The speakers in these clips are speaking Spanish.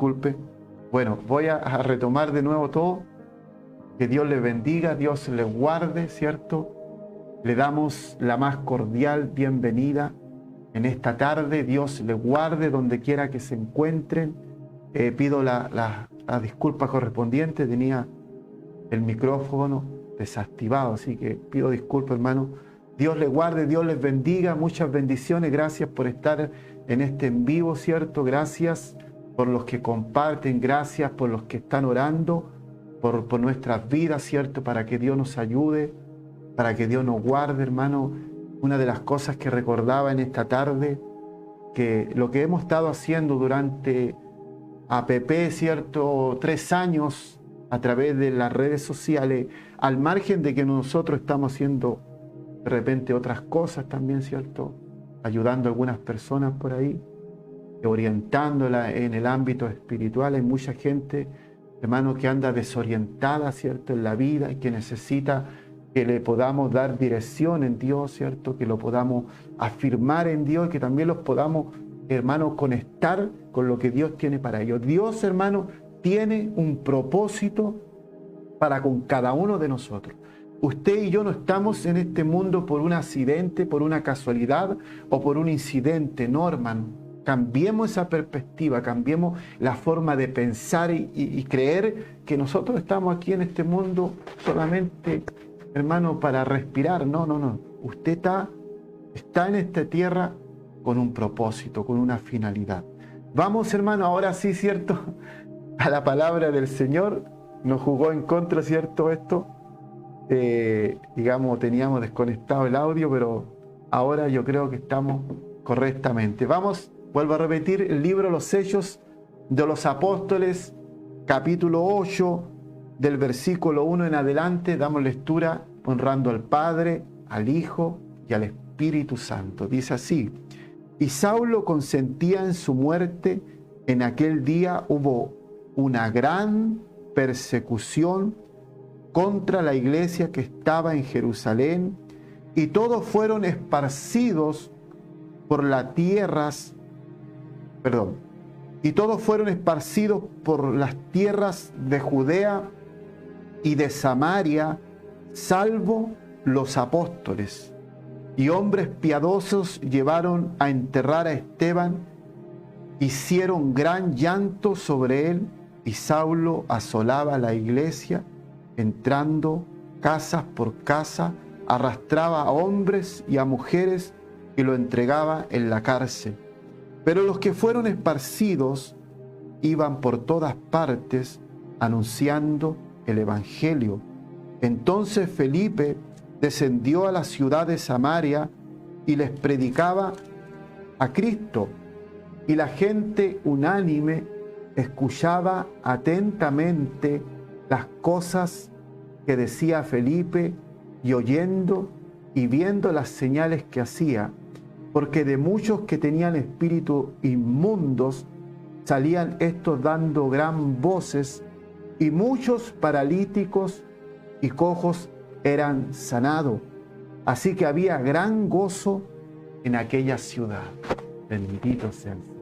disculpe. Bueno, voy a retomar de nuevo todo. Que Dios les bendiga, Dios les guarde, ¿cierto? Le damos la más cordial bienvenida en esta tarde. Dios les guarde donde quiera que se encuentren. Pido la disculpa correspondiente. Tenía el micrófono desactivado, así que pido disculpas, hermano. Dios les guarde, Dios les bendiga. Muchas bendiciones. Gracias por estar en este en vivo, ¿cierto? Gracias por los que comparten. Gracias por los que están orando por nuestras vidas, ¿cierto? Para que Dios nos ayude, para que Dios nos guarde, hermano. Una de las cosas que recordaba en esta tarde, que lo que hemos estado haciendo durante APP, ¿cierto? 3 años a través de las redes sociales, al margen de que nosotros estamos haciendo de repente otras cosas también, ¿cierto? Ayudando a algunas personas por ahí, orientándola en el ámbito espiritual. Hay mucha gente, hermano, que anda desorientada, ¿cierto?, en la vida y que necesita que le podamos dar dirección en Dios, ¿cierto?, que lo podamos afirmar en Dios y que también los podamos, hermano, conectar con lo que Dios tiene para ellos. Dios, hermano, tiene un propósito para con cada uno de nosotros. Usted y yo no estamos en este mundo por un accidente, por una casualidad o por un incidente, no, hermano. Cambiemos esa perspectiva, cambiemos la forma de pensar y creer que nosotros estamos aquí en este mundo solamente, hermano, para respirar. No, no, no. Usted está en esta tierra con un propósito, con una finalidad. Vamos, hermano, ahora sí, ¿cierto?, a la palabra del Señor. Nos jugó en contra, ¿cierto?, esto. Digamos, teníamos desconectado el audio, pero ahora yo creo que estamos correctamente. Vamos. Vuelvo a repetir, el libro Los Hechos de los Apóstoles, capítulo 8, del versículo 1 en adelante, damos lectura honrando al Padre, al Hijo y al Espíritu Santo. Dice así: y Saulo consentía en su muerte. En aquel día hubo una gran persecución contra la iglesia que estaba en Jerusalén, y todos fueron esparcidos por las tierras de Judea y de Samaria, salvo los apóstoles. Y hombres piadosos llevaron a enterrar a Esteban, hicieron gran llanto sobre él, y Saulo asolaba la iglesia, entrando casa por casa, arrastraba a hombres y a mujeres y lo entregaba en la cárcel. Pero los que fueron esparcidos iban por todas partes anunciando el evangelio. Entonces Felipe descendió a la ciudad de Samaria y les predicaba a Cristo, y la gente unánime escuchaba atentamente las cosas que decía Felipe, y oyendo y viendo las señales que hacía, porque de muchos que tenían espíritus inmundos salían estos dando gran voces, y muchos paralíticos y cojos eran sanados. Así que había gran gozo en aquella ciudad. Bendito sea el Señor.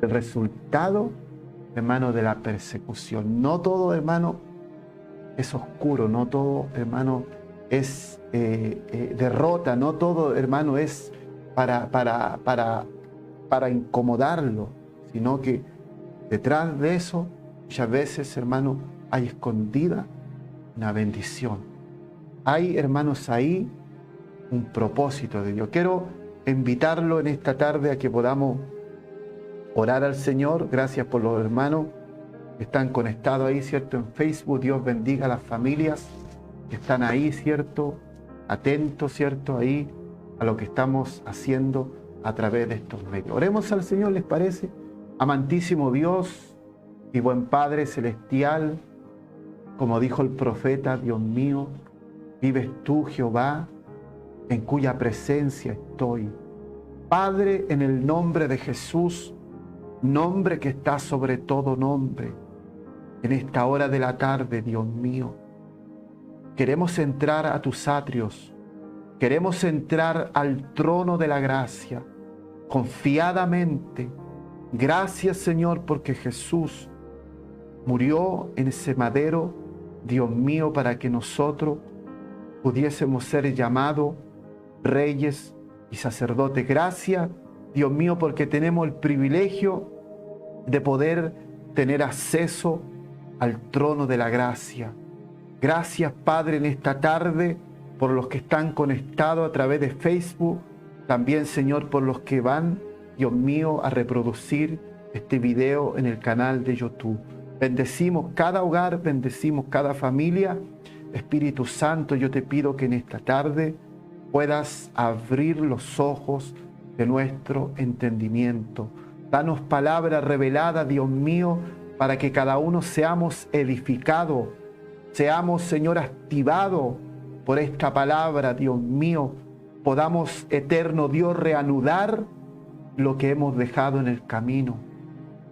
El resultado, hermano, de la persecución. No todo, hermano, es oscuro. No todo, hermano, es derrota. No todo, hermano, es para incomodarlo, sino que detrás de eso muchas veces, hermano, hay escondida una bendición. Hay, hermanos, ahí un propósito de Dios. Quiero invitarlo en esta tarde a que podamos orar al Señor. Gracias por los hermanos que están conectados ahí, ¿cierto?, en Facebook. Dios bendiga a las familias que están ahí, ¿cierto?, atentos, ¿cierto?, ahí a lo que estamos haciendo a través de estos medios. Oremos al Señor, ¿les parece? Amantísimo Dios y buen Padre celestial, como dijo el profeta: Dios mío, vives tú, Jehová, en cuya presencia estoy. Padre, en el nombre de Jesús, nombre que está sobre todo nombre, en esta hora de la tarde, Dios mío, queremos entrar a tus atrios, queremos entrar al trono de la gracia, confiadamente, Gracias, Señor, porque Jesús murió en ese madero, Dios mío, para que nosotros pudiésemos ser llamados reyes y sacerdotes. Gracias, Dios mío, porque tenemos el privilegio de poder tener acceso al trono de la gracia. Gracias, Padre, en esta tarde, por los que están conectados a través de Facebook. También, Señor, por los que van, Dios mío, a reproducir este video en el canal de YouTube. Bendecimos cada hogar, bendecimos cada familia. Espíritu Santo, yo te pido que en esta tarde puedas abrir los ojos de nuestro entendimiento. Danos palabra revelada, Dios mío, para que cada uno seamos edificados, seamos, Señor, activados por esta palabra, Dios mío. Podamos, eterno Dios, reanudar lo que hemos dejado en el camino.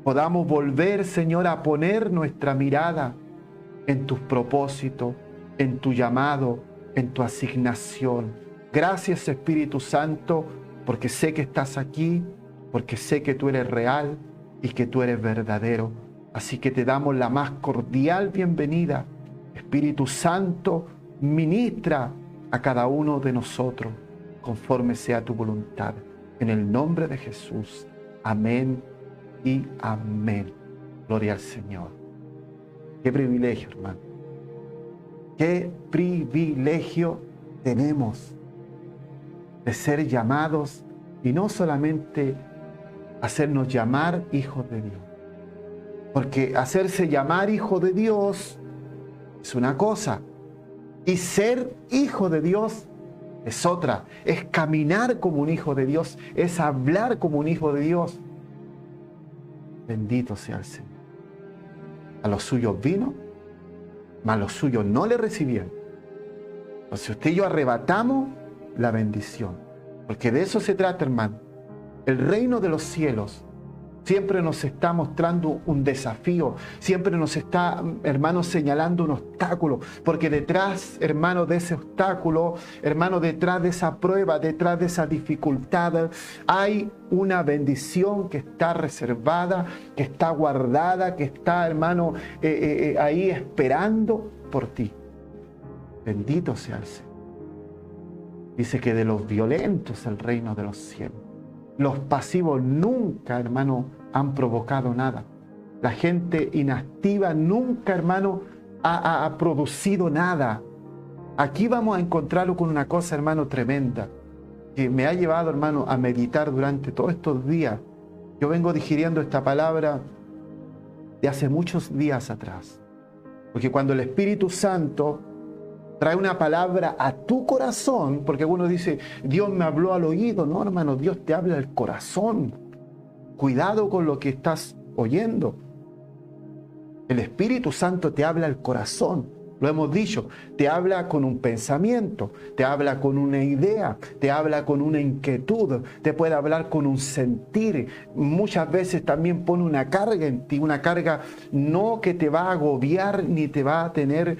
Podamos volver, Señor, a poner nuestra mirada en tus propósitos, en tu llamado, en tu asignación. Gracias, Espíritu Santo, porque sé que estás aquí, porque sé que tú eres real y que tú eres verdadero. Así que te damos la más cordial bienvenida. Espíritu Santo, ministra a cada uno de nosotros conforme sea tu voluntad. En el nombre de Jesús. Amén y amén. Gloria al Señor. Qué privilegio, hermano. Qué privilegio tenemos de ser llamados y no solamente hacernos llamar hijos de Dios. Porque hacerse llamar hijo de Dios es una cosa y ser hijo de Dios es otra. Es caminar como un hijo de Dios, es hablar como un hijo de Dios. Bendito sea el Señor. A los suyos vino, mas los suyos no le recibieron. Entonces usted y yo arrebatamos la bendición, porque de eso se trata, hermano. El reino de los cielos siempre nos está mostrando un desafío, siempre nos está, hermano, señalando un obstáculo, porque detrás, hermano, de ese obstáculo, hermano, detrás de esa prueba, detrás de esa dificultad, hay una bendición que está reservada, que está guardada, que está, hermano, ahí esperando por ti. Bendito sea el Señor. Dice que de los violentos el reino de los cielos. Los pasivos nunca, hermano, han provocado nada. La gente inactiva nunca, hermano, ha producido nada. Aquí vamos a encontrarlo con una cosa, hermano, tremenda, que me ha llevado, hermano, a meditar durante todos estos días. Yo vengo digiriendo esta palabra de hace muchos días atrás. Porque cuando el Espíritu Santo trae una palabra a tu corazón, porque uno dice, Dios me habló al oído. No, hermano, Dios te habla al corazón. Cuidado con lo que estás oyendo. El Espíritu Santo te habla al corazón. Lo hemos dicho, te habla con un pensamiento, te habla con una idea, te habla con una inquietud, te puede hablar con un sentir. Muchas veces también pone una carga en ti, una carga no que te va a agobiar ni te va a tener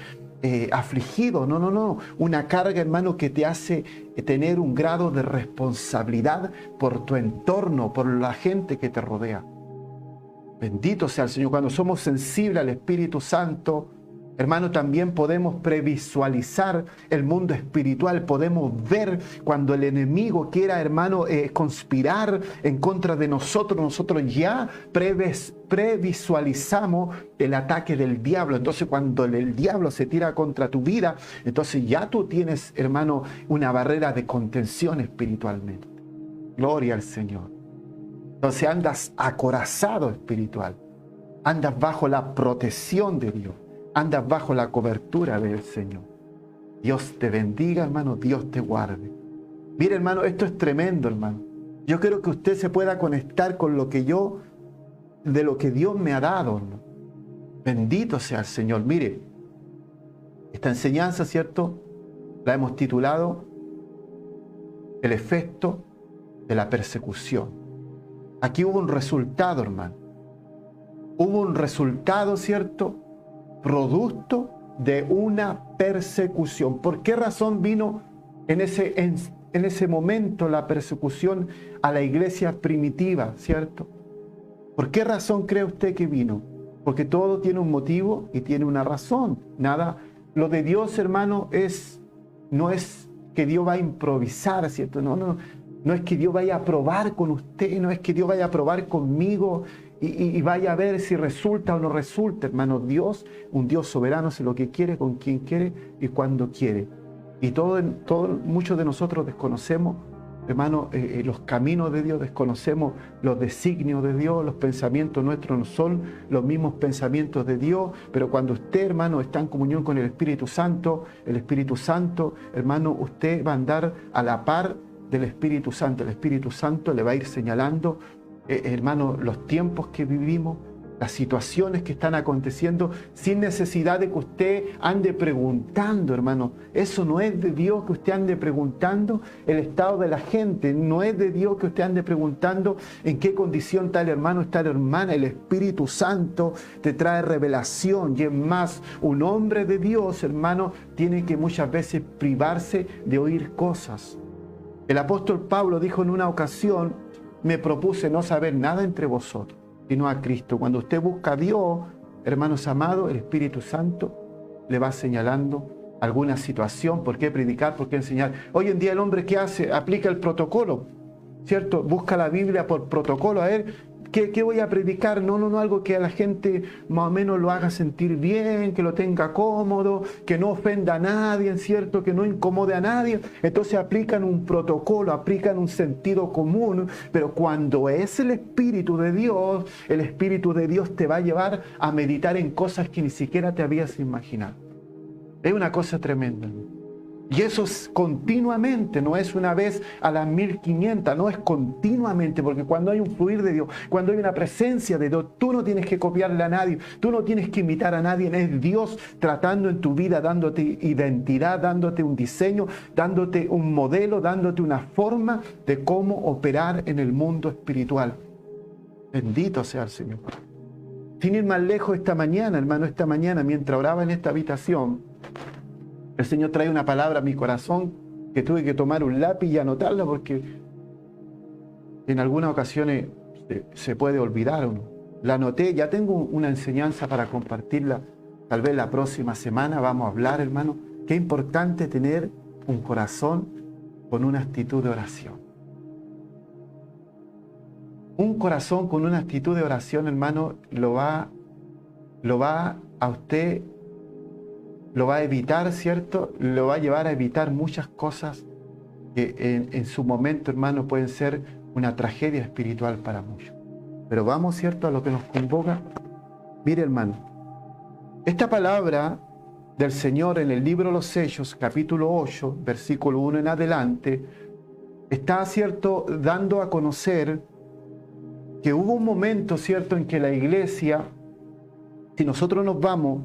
afligido, no, una carga, hermano, que te hace tener un grado de responsabilidad por tu entorno, por la gente que te rodea. Bendito sea el Señor. Cuando somos sensibles al Espíritu Santo, hermano, también podemos previsualizar el mundo espiritual, podemos ver cuando el enemigo quiera, hermano, conspirar en contra de nosotros. Nosotros ya previsualizamos el ataque del diablo. Entonces, cuando el diablo se tira contra tu vida, entonces ya tú tienes, hermano, una barrera de contención espiritualmente. Gloria al Señor. Entonces andas acorazado espiritual, andas bajo la protección de Dios. Andas bajo la cobertura del Señor. Dios te bendiga, hermano. Dios te guarde. Mire, hermano, esto es tremendo, hermano. Yo quiero que usted se pueda conectar con lo que de lo que Dios me ha dado, ¿no? Bendito sea el Señor. Mire, esta enseñanza, ¿cierto? La hemos titulado El efecto de la persecución. Aquí hubo un resultado, hermano. Hubo un resultado, ¿cierto?, producto de una persecución. ¿Por qué razón vino en ese momento la persecución a la iglesia primitiva, cierto? ¿Por qué razón cree usted que vino? Porque todo tiene un motivo y tiene una razón. Nada, lo de Dios, hermano, no es que Dios va a improvisar, ¿cierto? No es que Dios vaya a probar con usted, no es que Dios vaya a probar conmigo y vaya a ver si resulta o no resulta, hermano. Dios, un Dios soberano, hace lo que quiere, con quien quiere y cuando quiere. Y muchos de nosotros desconocemos, hermano, los caminos de Dios, desconocemos los designios de Dios, los pensamientos nuestros no son los mismos pensamientos de Dios, pero cuando usted, hermano, está en comunión con el Espíritu Santo, hermano, usted va a andar a la par del Espíritu Santo. El Espíritu Santo le va a ir señalando, hermano, los tiempos que vivimos, las situaciones que están aconteciendo, sin necesidad de que usted ande preguntando, hermano. Eso no es de Dios que usted ande preguntando el estado de la gente, no es de Dios que usted ande preguntando en qué condición está el hermano, está la hermana. El Espíritu Santo te trae revelación, y es más, un hombre de Dios, hermano, tiene que muchas veces privarse de oír cosas. El apóstol Pablo dijo en una ocasión: me propuse no saber nada entre vosotros, sino a Cristo. Cuando usted busca a Dios, hermanos amados, el Espíritu Santo le va señalando alguna situación, por qué predicar, por qué enseñar. Hoy en día el hombre, ¿qué hace? Aplica el protocolo, ¿cierto? Busca la Biblia por protocolo. A ver, ¿qué voy a predicar? No, algo que a la gente más o menos lo haga sentir bien, que lo tenga cómodo, que no ofenda a nadie, ¿cierto? Que no incomode a nadie. Entonces aplican un protocolo, aplican un sentido común, pero cuando es el Espíritu de Dios, el Espíritu de Dios te va a llevar a meditar en cosas que ni siquiera te habías imaginado. Es una cosa tremenda. Y eso es continuamente, no es una vez a las 1500, no es continuamente, porque cuando hay un fluir de Dios, cuando hay una presencia de Dios, tú no tienes que copiarle a nadie, tú no tienes que imitar a nadie, es Dios tratando en tu vida, dándote identidad, dándote un diseño, dándote un modelo, dándote una forma de cómo operar en el mundo espiritual. Bendito sea el Señor. Sin ir más lejos, esta mañana, hermano, mientras oraba en esta habitación, el Señor trae una palabra a mi corazón que tuve que tomar un lápiz y anotarla, porque en algunas ocasiones se puede olvidar uno. La anoté, ya tengo una enseñanza para compartirla. Tal vez la próxima semana vamos a hablar, hermano. Qué importante tener un corazón con una actitud de oración. Un corazón con una actitud de oración, hermano, lo va a usted, lo va a evitar, ¿cierto? Lo va a llevar a evitar muchas cosas que en su momento, hermano, pueden ser una tragedia espiritual para muchos. Pero vamos, ¿cierto?, a lo que nos convoca. Mire, hermano, esta palabra del Señor en el libro de los Hechos, capítulo 8, versículo 1 en adelante, está, ¿cierto?, dando a conocer que hubo un momento, ¿cierto?, en que la iglesia, si nosotros nos vamos,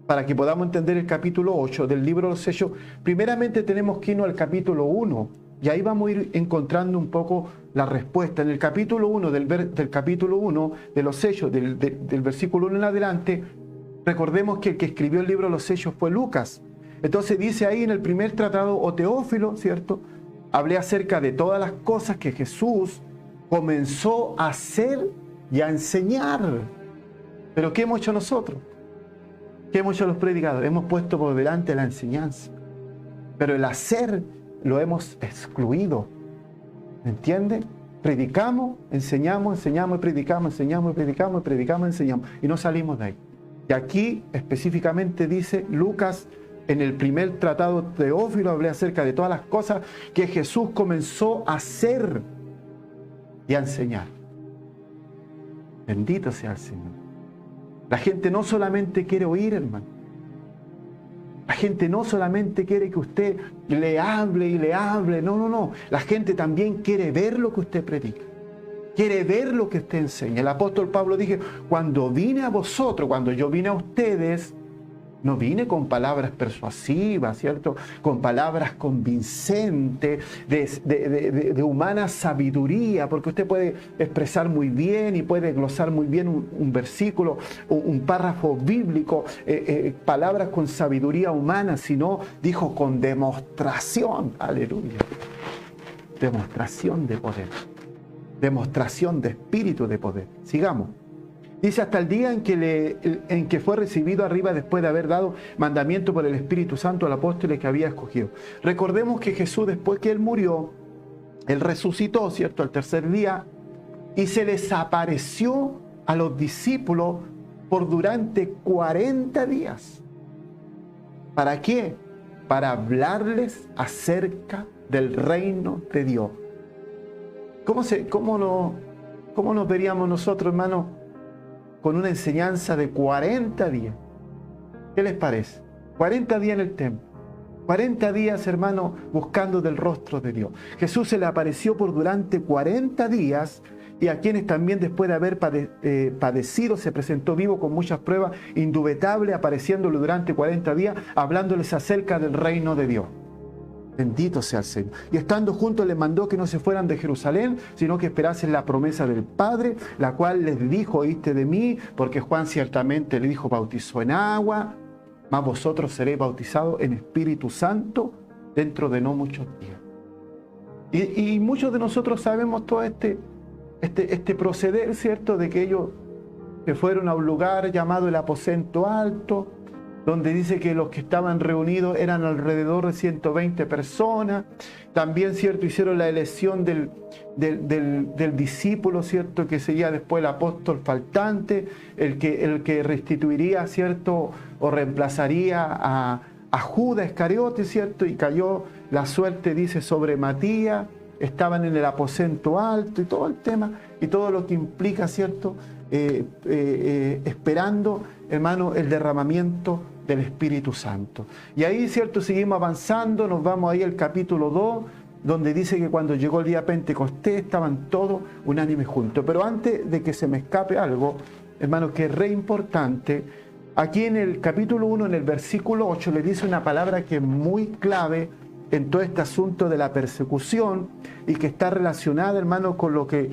para que podamos entender el capítulo 8 del libro de los Hechos, primeramente tenemos que irnos al capítulo 1, y ahí vamos a ir encontrando un poco la respuesta. En el capítulo 1 del capítulo 1 de los Hechos, del versículo 1 en adelante, recordemos que el que escribió el libro de los Hechos fue Lucas. Entonces dice ahí en el primer tratado, o Teófilo, ¿cierto?, hablé acerca de todas las cosas que Jesús comenzó a hacer y a enseñar. ¿Pero qué hemos hecho nosotros? ¿Qué hemos hecho los predicadores? Hemos puesto por delante la enseñanza, pero el hacer lo hemos excluido. ¿Me entiende? Predicamos, enseñamos y predicamos, enseñamos y predicamos, enseñamos, y no salimos de ahí. Y aquí específicamente dice Lucas, en el primer tratado Teófilo, hablé acerca de todas las cosas que Jesús comenzó a hacer y a enseñar. Bendito sea el Señor. La gente no solamente quiere oír, hermano. La gente no solamente quiere que usted le hable y le hable. No. La gente también quiere ver lo que usted predica. Quiere ver lo que usted enseña. El apóstol Pablo dijo, cuando vine a vosotros, cuando yo vine a ustedes, no vine con palabras persuasivas, ¿cierto? Con palabras convincentes, de humana sabiduría, porque usted puede expresar muy bien y puede glosar muy bien un versículo, un párrafo bíblico, palabras con sabiduría humana, sino, dijo, con demostración, aleluya, demostración de poder. demostración de espíritu de poder. Sigamos. Dice, hasta el día en que fue recibido arriba después de haber dado mandamiento por el Espíritu Santo al apóstol que había escogido. Recordemos que Jesús, después que Él murió, Él resucitó, ¿cierto?, al tercer día, y se les apareció a los discípulos por durante 40 días. ¿Para qué? Para hablarles acerca del reino de Dios. ¿Cómo nos veríamos nosotros, hermanos, con una enseñanza de 40 días? ¿Qué les parece? 40 días en el templo. 40 días, hermanos, buscando del rostro de Dios. Jesús se le apareció por durante 40 días y a quienes también después de haber padecido se presentó vivo con muchas pruebas, indubitable, apareciéndole durante 40 días, hablándoles acerca del reino de Dios. Bendito sea el Señor. Y estando juntos les mandó que no se fueran de Jerusalén, sino que esperasen la promesa del Padre, la cual les dijo, oíste de mí, porque Juan ciertamente le dijo, bautizó en agua, mas vosotros seréis bautizados en Espíritu Santo dentro de no muchos días. Y muchos de nosotros sabemos todo este proceder, ¿cierto? De que ellos se fueron a un lugar llamado el aposento alto, donde dice que los que estaban reunidos eran alrededor de 120 personas. También, ¿cierto?, hicieron la elección del discípulo, ¿cierto?, que sería después el apóstol faltante, el que restituiría, ¿cierto?, o reemplazaría a Judas Iscariote, ¿cierto? Y cayó la suerte, dice, sobre Matías. Estaban en el aposento alto y todo el tema, y todo lo que implica, ¿cierto?, esperando, hermano, el derramamiento del Espíritu Santo. Y ahí, ¿cierto?, seguimos avanzando, nos vamos ahí al capítulo 2, donde dice que cuando llegó el día Pentecostés estaban todos unánimes juntos. Pero antes de que se me escape algo, hermano, que es re importante, aquí en el capítulo 1, en el versículo 8, le dice una palabra que es muy clave en todo este asunto de la persecución y que está relacionada, hermano, con lo que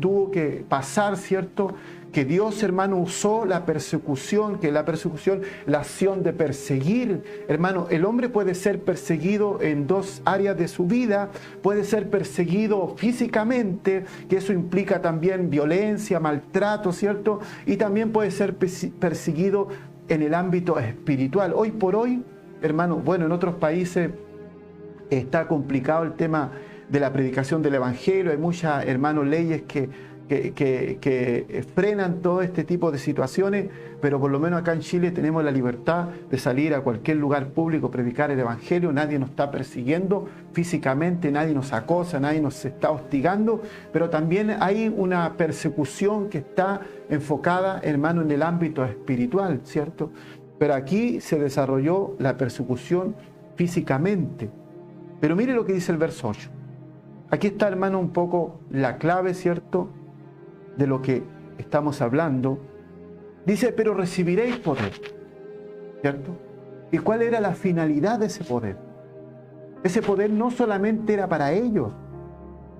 tuvo que pasar, ¿cierto? Que Dios, hermano, usó la persecución, la acción de perseguir. Hermano, el hombre puede ser perseguido en dos áreas de su vida. Puede ser perseguido físicamente, que eso implica también violencia, maltrato, ¿cierto? Y también puede ser perseguido en el ámbito espiritual. Hoy por hoy, hermano, bueno, en otros países está complicado el tema de la predicación del Evangelio. Hay muchas, hermanos, leyes que frenan todo este tipo de situaciones, pero por lo menos acá en Chile tenemos la libertad de salir a cualquier lugar público, predicar el Evangelio. Nadie nos está persiguiendo físicamente, nadie nos acosa, nadie nos está hostigando, pero también hay una persecución que está enfocada, hermano, en el ámbito espiritual, ¿cierto? Pero aquí se desarrolló la persecución físicamente. Pero mire lo que dice el verso 8. Aquí está, hermano, un poco la clave, ¿cierto?, de lo que estamos hablando. Dice, pero recibiréis poder, ¿cierto? ¿Y cuál era la finalidad de ese poder? Ese poder no solamente era para ellos.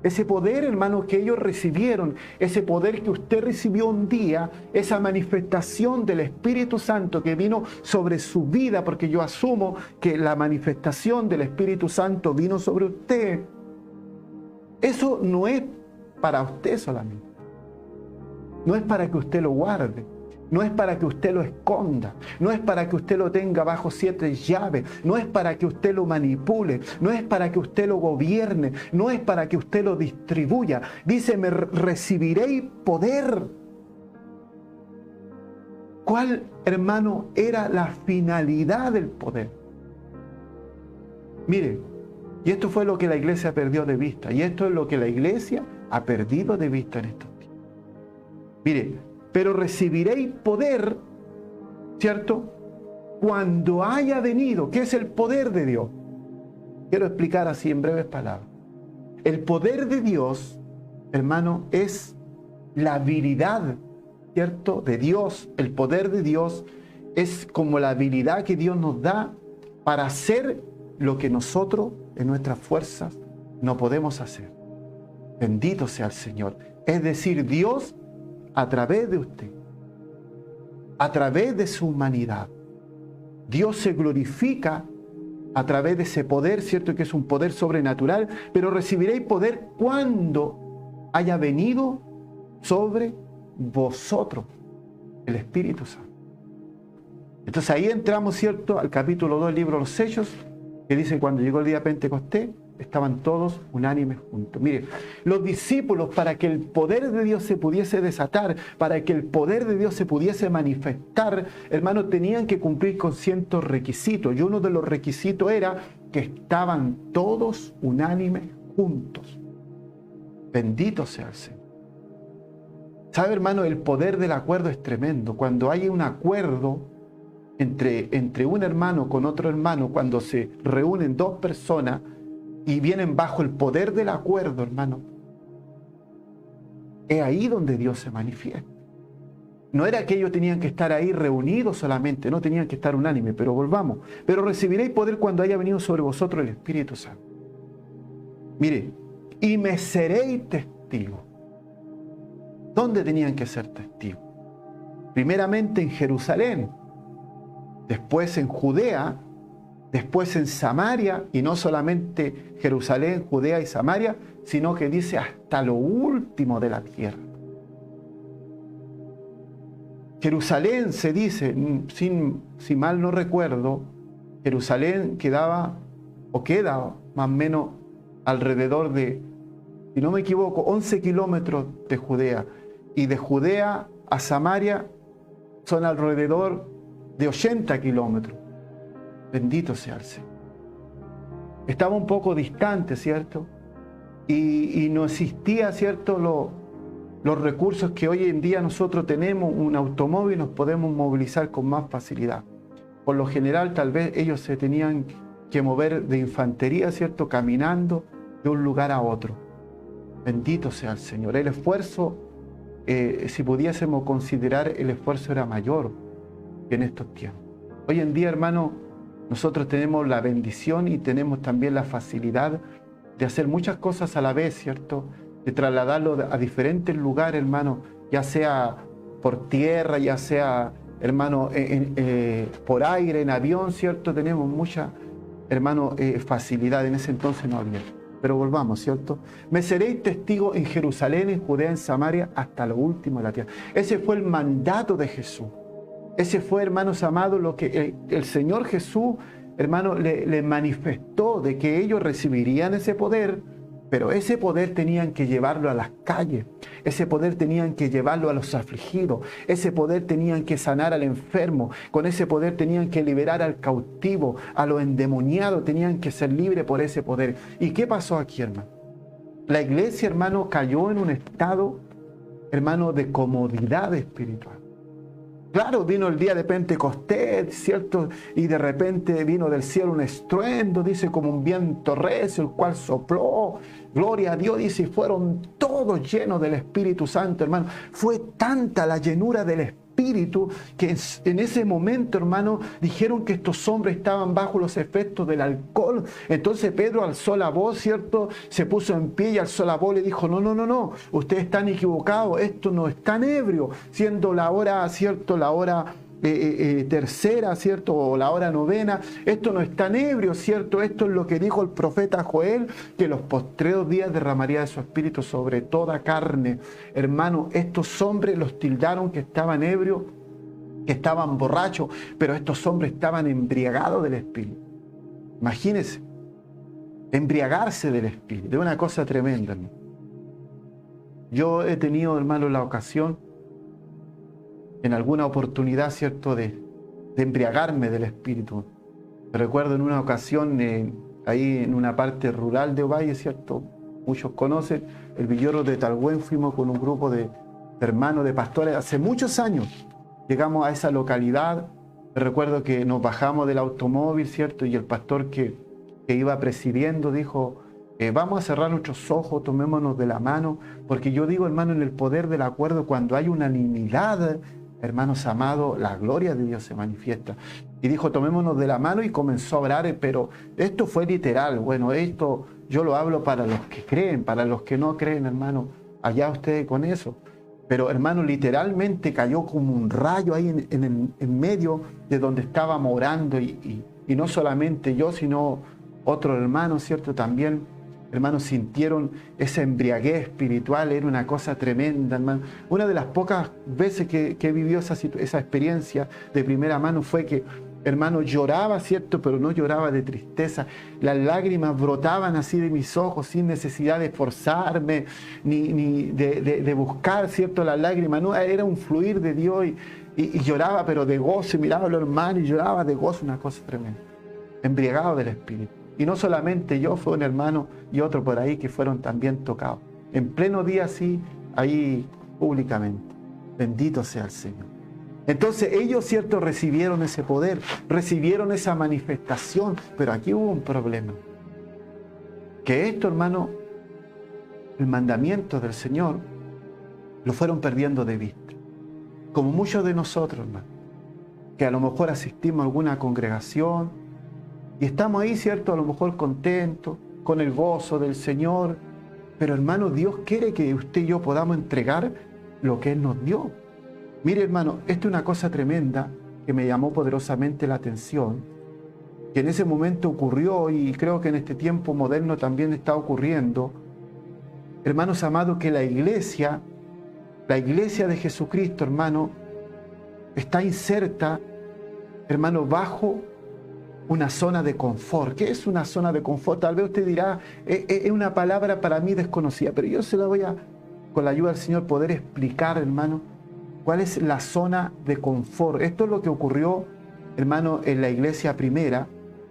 Ese poder, hermano, que ellos recibieron, ese poder que usted recibió un día, esa manifestación del Espíritu Santo que vino sobre su vida, porque yo asumo que la manifestación del Espíritu Santo vino sobre usted. Eso no es para usted solamente. No es para que usted lo guarde. No es para que usted lo esconda. No es para que usted lo tenga bajo 7 llaves. No es para que usted lo manipule. No es para que usted lo gobierne. No es para que usted lo distribuya. Dice, me recibiréis poder. ¿Cuál, hermano, era la finalidad del poder? Mire, y esto fue lo que la iglesia perdió de vista. Y esto es lo que la iglesia ha perdido de vista en estos días. Mire, pero recibiréis poder, ¿cierto?, cuando haya venido. ¿Qué es el poder de Dios? Quiero explicar así en breves palabras. El poder de Dios, hermano, es la habilidad, ¿cierto?, de Dios. El poder de Dios es como la habilidad que Dios nos da para hacer lo que nosotros en nuestras fuerzas no podemos hacer. Bendito sea el Señor. Es decir, Dios, a través de usted, a través de su humanidad, Dios se glorifica a través de ese poder, ¿cierto?, que es un poder sobrenatural, pero recibiréis poder cuando haya venido sobre vosotros el Espíritu Santo. Entonces ahí entramos, ¿cierto?, al capítulo 2 del libro de los Hechos, que dice: cuando llegó el día de Pentecostés, estaban todos unánimes juntos. Mire, los discípulos, para que el poder de Dios se pudiese desatar, para que el poder de Dios se pudiese manifestar, hermanos, tenían que cumplir con ciertos requisitos. Y uno de los requisitos era que estaban todos unánimes juntos. Bendito sea el Señor. ¿Sabe, hermano? El poder del acuerdo es tremendo. Cuando hay un acuerdo entre un hermano con otro hermano, cuando se reúnen dos personas y vienen bajo el poder del acuerdo, hermano, es ahí donde Dios se manifiesta. No era que ellos tenían que estar ahí reunidos solamente, no tenían que estar unánimes, pero volvamos. Pero recibiréis poder cuando haya venido sobre vosotros el Espíritu Santo. Mire, y me seréis testigos. ¿Dónde tenían que ser testigos? Primeramente en Jerusalén, después en Judea, después en Samaria, y no solamente Jerusalén, Judea y Samaria, sino que dice hasta lo último de la tierra. Jerusalén, se dice, si mal no recuerdo, Jerusalén quedaba más o menos alrededor de, si no me equivoco, 11 kilómetros de Judea. Y de Judea a Samaria son alrededor de 80 kilómetros. Bendito sea el Señor. Estaba un poco distante, ¿cierto? Y no existía, ¿cierto?, los recursos que hoy en día nosotros tenemos. Un automóvil, nos podemos movilizar con más facilidad. Por lo general, tal vez ellos se tenían que mover de infantería, ¿cierto?, caminando de un lugar a otro. Bendito sea el Señor. El esfuerzo, si pudiésemos considerar, el esfuerzo era mayor que en estos tiempos. Hoy en día, hermano, nosotros tenemos la bendición y tenemos también la facilidad de hacer muchas cosas a la vez, ¿cierto?, de trasladarlo a diferentes lugares, hermano, ya sea por tierra, ya sea, hermano, por aire, en avión, ¿cierto? Tenemos mucha, hermano, facilidad. En ese entonces no había. Pero volvamos, ¿cierto? Me seréis testigo en Jerusalén, en Judea, en Samaria, hasta lo último de la tierra. Ese fue el mandato de Jesús. Ese fue, hermanos amados, lo que el Señor Jesús, hermano, le manifestó, de que ellos recibirían ese poder. Pero ese poder tenían que llevarlo a las calles, ese poder tenían que llevarlo a los afligidos, ese poder tenían que sanar al enfermo, con ese poder tenían que liberar al cautivo, a los endemoniados, tenían que ser libres por ese poder. ¿Y qué pasó aquí, hermano? La iglesia, hermano, cayó en un estado, hermano, de comodidad espiritual. Claro, vino el día de Pentecostés, ¿cierto? Y de repente vino del cielo un estruendo, dice, como un viento recio, el cual sopló. Gloria a Dios, dice, y fueron todos llenos del Espíritu Santo, hermano. Fue tanta la llenura del Espíritu que en ese momento, hermano, dijeron que estos hombres estaban bajo los efectos del alcohol. Entonces Pedro alzó la voz, ¿cierto? Se puso en pie y alzó la voz y le dijo: no, ustedes están equivocados, esto no es tan ebrio, siendo la hora, ¿cierto?, la hora tercera, ¿cierto?, o la hora novena. Esto no es tan ebrio, ¿cierto? Esto es lo que dijo el profeta Joel, que los postreros días derramaría de su espíritu sobre toda carne. Hermano, estos hombres los tildaron que estaban ebrios, que estaban borrachos, pero estos hombres estaban embriagados del espíritu. Imagínense, embriagarse del espíritu, es una cosa tremenda, ¿no? Yo he tenido, hermano, la ocasión en alguna oportunidad, ¿cierto?, de embriagarme del Espíritu. Me recuerdo en una ocasión, ahí en una parte rural de Ovalle, ¿cierto?, muchos conocen, el Villorro de Talgüén, fuimos con un grupo de hermanos, de pastores, hace muchos años. Llegamos a esa localidad, me recuerdo que nos bajamos del automóvil, ¿cierto?, y el pastor que iba presidiendo dijo: vamos a cerrar nuestros ojos, tomémonos de la mano, porque yo digo, hermano, en el poder del acuerdo, cuando hay unanimidad, hermanos amados, la gloria de Dios se manifiesta. Y dijo: tomémonos de la mano, y comenzó a orar, pero esto fue literal. Bueno, esto yo lo hablo para los que creen, para los que no creen, hermano, allá ustedes con eso. Pero, hermano, literalmente cayó como un rayo ahí en medio de donde estábamos orando, y no solamente yo, sino otro hermano, ¿cierto?, también hermanos, sintieron esa embriaguez espiritual. Era una cosa tremenda, hermano. Una de las pocas veces que vivió esa experiencia de primera mano fue que, hermano, lloraba, ¿cierto? Pero no lloraba de tristeza. Las lágrimas brotaban así de mis ojos sin necesidad de esforzarme, ni de buscar, ¿cierto? Las lágrimas. No, era un fluir de Dios y lloraba, pero de gozo. Y miraba a los hermanos y lloraba de gozo, una cosa tremenda. Embriagado del Espíritu. Y no solamente yo, fue un hermano y otro por ahí que fueron también tocados. En pleno día así, ahí públicamente. Bendito sea el Señor. Entonces ellos, cierto, recibieron ese poder, recibieron esa manifestación, pero aquí hubo un problema. Que esto, hermano, el mandamiento del Señor, lo fueron perdiendo de vista. Como muchos de nosotros, hermano, que a lo mejor asistimos a alguna congregación y estamos ahí, cierto, a lo mejor contentos, con el gozo del Señor, pero hermano, Dios quiere que usted y yo podamos entregar lo que Él nos dio. Mire, hermano, esto es una cosa tremenda que me llamó poderosamente la atención, que en ese momento ocurrió y creo que en este tiempo moderno también está ocurriendo. Hermanos amados, que la iglesia de Jesucristo, hermano, está inserta, hermano, bajo una zona de confort. ¿Qué es una zona de confort? Tal vez usted dirá, es una palabra para mí desconocida, pero yo se la voy a, con la ayuda del Señor, poder explicar, hermano, cuál es la zona de confort. Esto es lo que ocurrió, hermano, en la iglesia primera.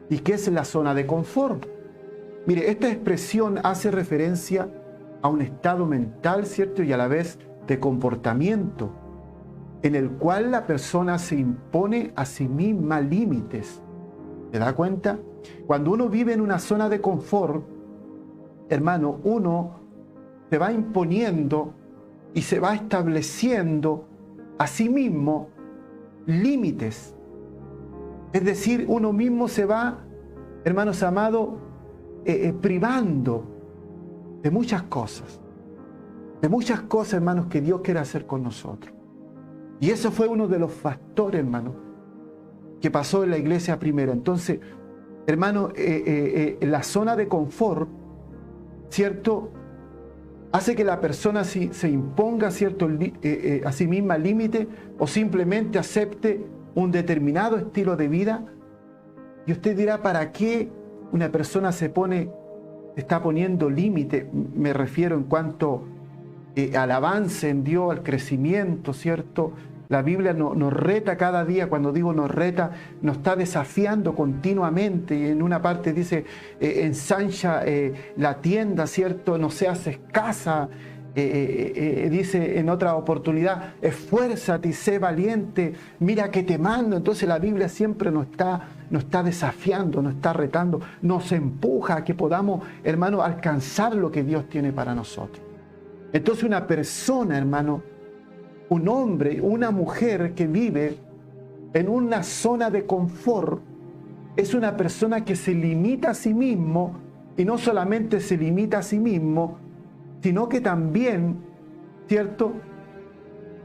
¿Y qué es la zona de confort? Mire, esta expresión hace referencia a un estado mental, ¿cierto? Y a la vez de comportamiento, en el cual la persona se impone a sí misma límites. ¿Se da cuenta? Cuando uno vive en una zona de confort, hermano, uno se va imponiendo y se va estableciendo a sí mismo límites. Es decir, uno mismo se va, hermanos amados, privando de muchas cosas. De muchas cosas, hermanos, que Dios quiere hacer con nosotros. Y eso fue uno de los factores, hermanos, que pasó en la iglesia primera. Entonces, hermano, la zona de confort, ¿cierto?, hace que la persona se imponga, ¿cierto?, a sí misma límite o simplemente acepte un determinado estilo de vida. Y usted dirá, ¿para qué una persona se está poniendo límite? Me refiero en cuanto al avance en Dios, al crecimiento, ¿cierto? La Biblia nos reta cada día. Cuando digo nos reta, nos está desafiando continuamente. Y en una parte dice, ensancha la tienda, ¿cierto? No seas escasa. Dice en otra oportunidad, esfuérzate y sé valiente, mira que te mando. Entonces la Biblia siempre nos está desafiando, nos está retando, nos empuja a que podamos, hermano, alcanzar lo que Dios tiene para nosotros. Entonces una persona, hermano, un hombre, una mujer que vive en una zona de confort, es una persona que se limita a sí mismo, y no solamente se limita a sí mismo, sino que también, ¿cierto?,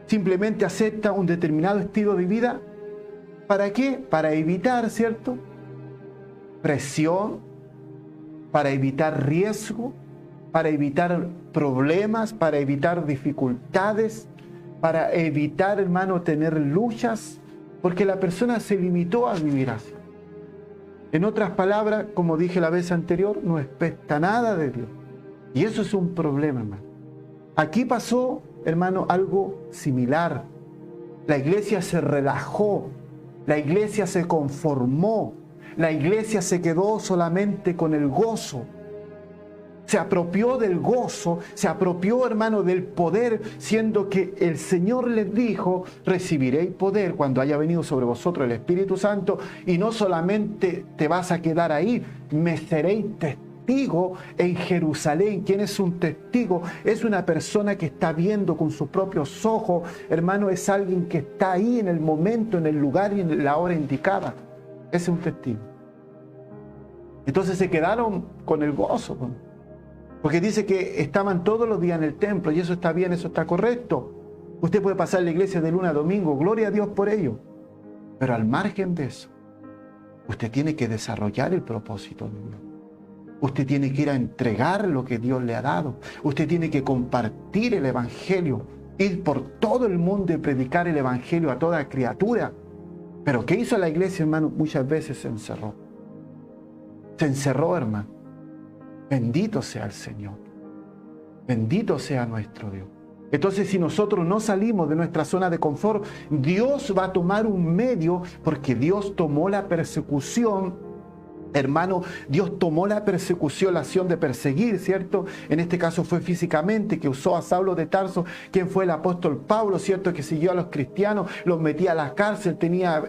simplemente acepta un determinado estilo de vida. ¿Para qué? Para evitar, ¿cierto?, presión, para evitar riesgo, para evitar problemas, para evitar dificultades, para evitar, hermano, tener luchas, porque la persona se limitó a vivir así. En otras palabras, como dije la vez anterior, no expecta nada de Dios. Y eso es un problema, hermano. Aquí pasó, hermano, algo similar. La iglesia se relajó, la iglesia se conformó, la iglesia se quedó solamente con el gozo. Se apropió del gozo, se apropió, hermano, del poder, siendo que el Señor les dijo, recibiréis poder cuando haya venido sobre vosotros el Espíritu Santo, y no solamente te vas a quedar ahí, me seréis testigo en Jerusalén. ¿Quién es un testigo? Es una persona que está viendo con sus propios ojos, hermano, es alguien que está ahí en el momento, en el lugar y en la hora indicada. Ese es un testigo. Entonces se quedaron con el gozo, porque dice que estaban todos los días en el templo, y eso está bien, eso está correcto. Usted puede pasar la iglesia de lunes a domingo, gloria a Dios por ello. Pero al margen de eso, usted tiene que desarrollar el propósito de Dios. Usted tiene que ir a entregar lo que Dios le ha dado. Usted tiene que compartir el Evangelio, ir por todo el mundo y predicar el Evangelio a toda criatura. Pero ¿qué hizo la iglesia, hermano? Muchas veces se encerró. Se encerró, hermano. Bendito sea el Señor. Bendito sea nuestro Dios. Entonces, si nosotros no salimos de nuestra zona de confort, Dios va a tomar un medio, porque Dios tomó la persecución. Hermano, Dios tomó la persecución, la acción de perseguir, ¿cierto? En este caso fue físicamente, que usó a Saulo de Tarso, quien fue el apóstol Pablo, ¿cierto? Que siguió a los cristianos, los metía a la cárcel, tenía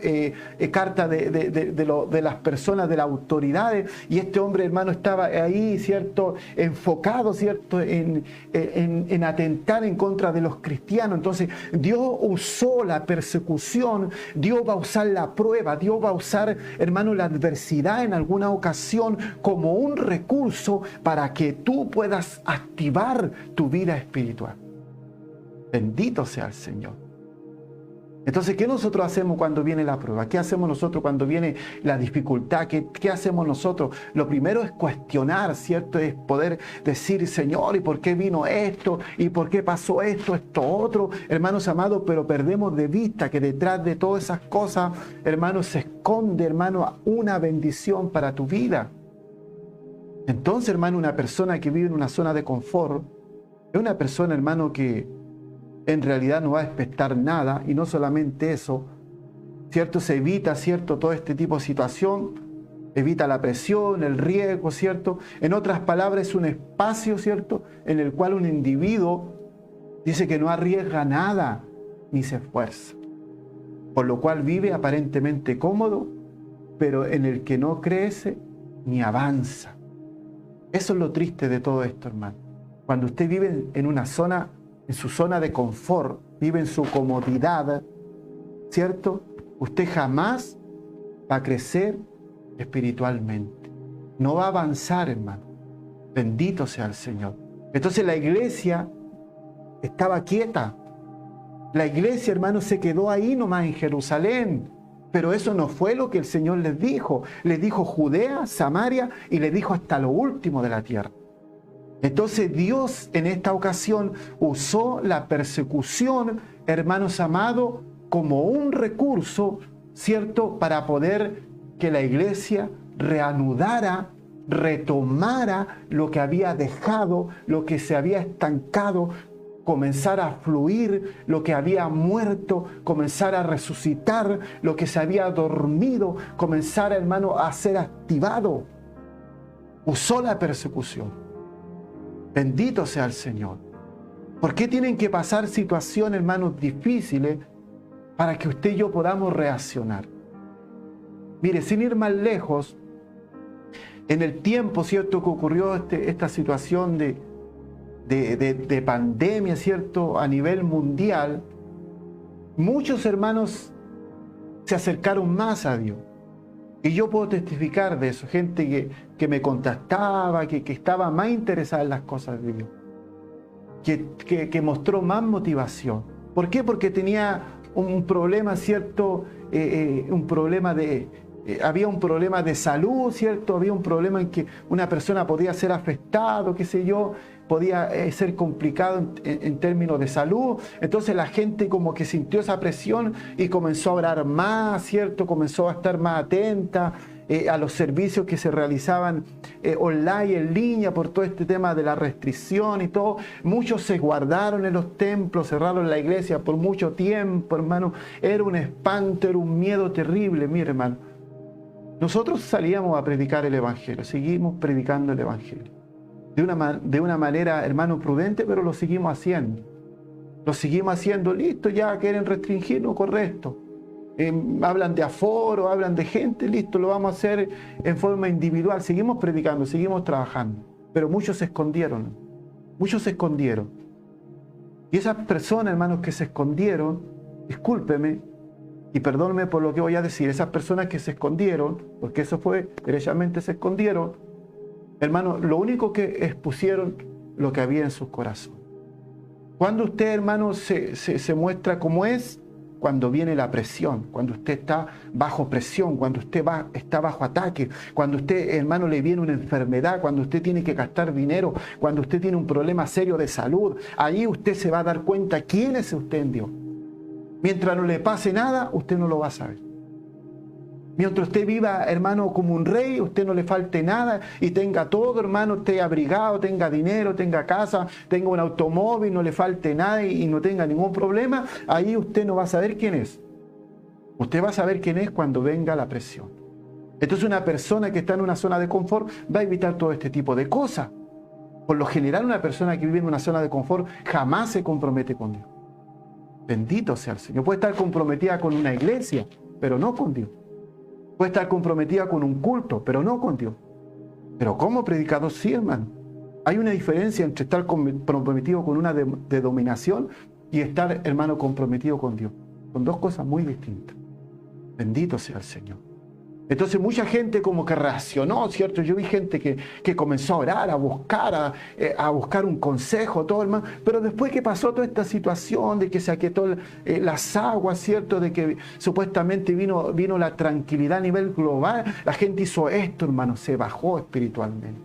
carta de las personas, de las autoridades, y este hombre, hermano, estaba ahí, ¿cierto? Enfocado, ¿cierto? En atentar en contra de los cristianos. Entonces, Dios usó la persecución, Dios va a usar la prueba, Dios va a usar, hermano, la adversidad en alguna ocasión como un recurso para que tú puedas activar tu vida espiritual. Bendito sea el Señor. Entonces, ¿qué nosotros hacemos cuando viene la prueba? ¿Qué hacemos nosotros cuando viene la dificultad? ¿Qué hacemos nosotros? Lo primero es cuestionar, ¿cierto? Es poder decir, Señor, ¿y por qué vino esto? ¿Y por qué pasó esto, otro? Hermanos amados, pero perdemos de vista que detrás de todas esas cosas, hermanos, se esconde, hermano, una bendición para tu vida. Entonces, hermano, una persona que vive en una zona de confort es una persona, hermano, que en realidad no va a expectar nada, y no solamente eso, ¿cierto? Se evita, ¿cierto?, todo este tipo de situación, evita la presión, el riesgo, ¿cierto? En otras palabras, es un espacio, ¿cierto?, en el cual un individuo dice que no arriesga nada ni se esfuerza, por lo cual vive aparentemente cómodo, pero en el que no crece ni avanza. Eso es lo triste de todo esto, hermano. Cuando usted vive en una zona, en su zona de confort, vive en su comodidad, ¿cierto? Usted jamás va a crecer espiritualmente. No va a avanzar, hermano. Bendito sea el Señor. Entonces la iglesia estaba quieta. La iglesia, hermano, se quedó ahí nomás en Jerusalén. Pero eso no fue lo que el Señor les dijo. Les dijo Judea, Samaria, y les dijo hasta lo último de la tierra. Entonces Dios en esta ocasión usó la persecución, hermanos amados, como un recurso, ¿cierto?, para poder que la iglesia reanudara, retomara lo que había dejado, lo que se había estancado, comenzara a fluir, lo que había muerto, comenzara a resucitar, lo que se había dormido, comenzara, hermano, a ser activado. Usó la persecución. Bendito sea el Señor. ¿Por qué tienen que pasar situaciones, hermanos, difíciles para que usted y yo podamos reaccionar? Mire, sin ir más lejos, en el tiempo, ¿cierto?, que ocurrió esta situación de pandemia, ¿cierto?, a nivel mundial, muchos hermanos se acercaron más a Dios. Y yo puedo testificar de eso, gente que me contactaba, que estaba más interesada en las cosas de Dios, que mostró más motivación. ¿Por qué? Porque tenía un problema, ¿cierto? Había un problema de salud, ¿cierto? Había un problema en que una persona podía ser afectado, qué sé yo, podía ser complicado en términos de salud. Entonces la gente como que sintió esa presión y comenzó a orar más, ¿cierto? Comenzó a estar más atenta a los servicios que se realizaban online, en línea, por todo este tema de la restricción y todo. Muchos se guardaron en los templos, cerraron la iglesia por mucho tiempo, hermano. Era un espanto, era un miedo terrible, mire, hermano. Nosotros salíamos a predicar el Evangelio, seguimos predicando el Evangelio. De una manera, hermano, prudente, pero lo seguimos haciendo. Lo seguimos haciendo, listo, ya quieren restringirnos, correcto. Hablan de aforo, hablan de gente, listo, lo vamos a hacer en forma individual. Seguimos predicando, seguimos trabajando. Pero muchos se escondieron, muchos se escondieron. Y esas personas, hermanos, que se escondieron, discúlpeme, y perdónenme por lo que voy a decir, esas personas que se escondieron, porque eso fue, derechamente se escondieron, hermano, lo único que expusieron lo que había en sus corazones. Cuando usted, hermano, se muestra como es, cuando viene la presión, cuando usted está bajo presión, cuando usted está bajo ataque, cuando usted, hermano, le viene una enfermedad, cuando usted tiene que gastar dinero, cuando usted tiene un problema serio de salud. Ahí usted se va a dar cuenta quién es usted en Dios. Mientras no le pase nada, usted no lo va a saber. Mientras usted viva, hermano, como un rey, usted no le falte nada y tenga todo, hermano, esté abrigado, tenga dinero, tenga casa, tenga un automóvil, no le falte nada y no tenga ningún problema, ahí usted no va a saber quién es. Usted va a saber quién es cuando venga la presión. Entonces una persona que está en una zona de confort va a evitar todo este tipo de cosas. Por lo general, una persona que vive en una zona de confort jamás se compromete con Dios. Bendito sea el Señor. Puede estar comprometida con una iglesia, pero no con Dios. Puede estar comprometida con un culto, pero no con Dios. Pero como predicador sí, hermano. Hay una diferencia entre estar comprometido con una denominación y estar, hermano, comprometido con Dios. Son dos cosas muy distintas. Bendito sea el Señor. Entonces mucha gente como que reaccionó, ¿cierto? Yo vi gente que comenzó a orar, a buscar un consejo, todo, hermano. Pero después que pasó toda esta situación de que se aquietó las aguas, ¿cierto? De que supuestamente vino la tranquilidad a nivel global, la gente hizo esto, hermano, se bajó espiritualmente.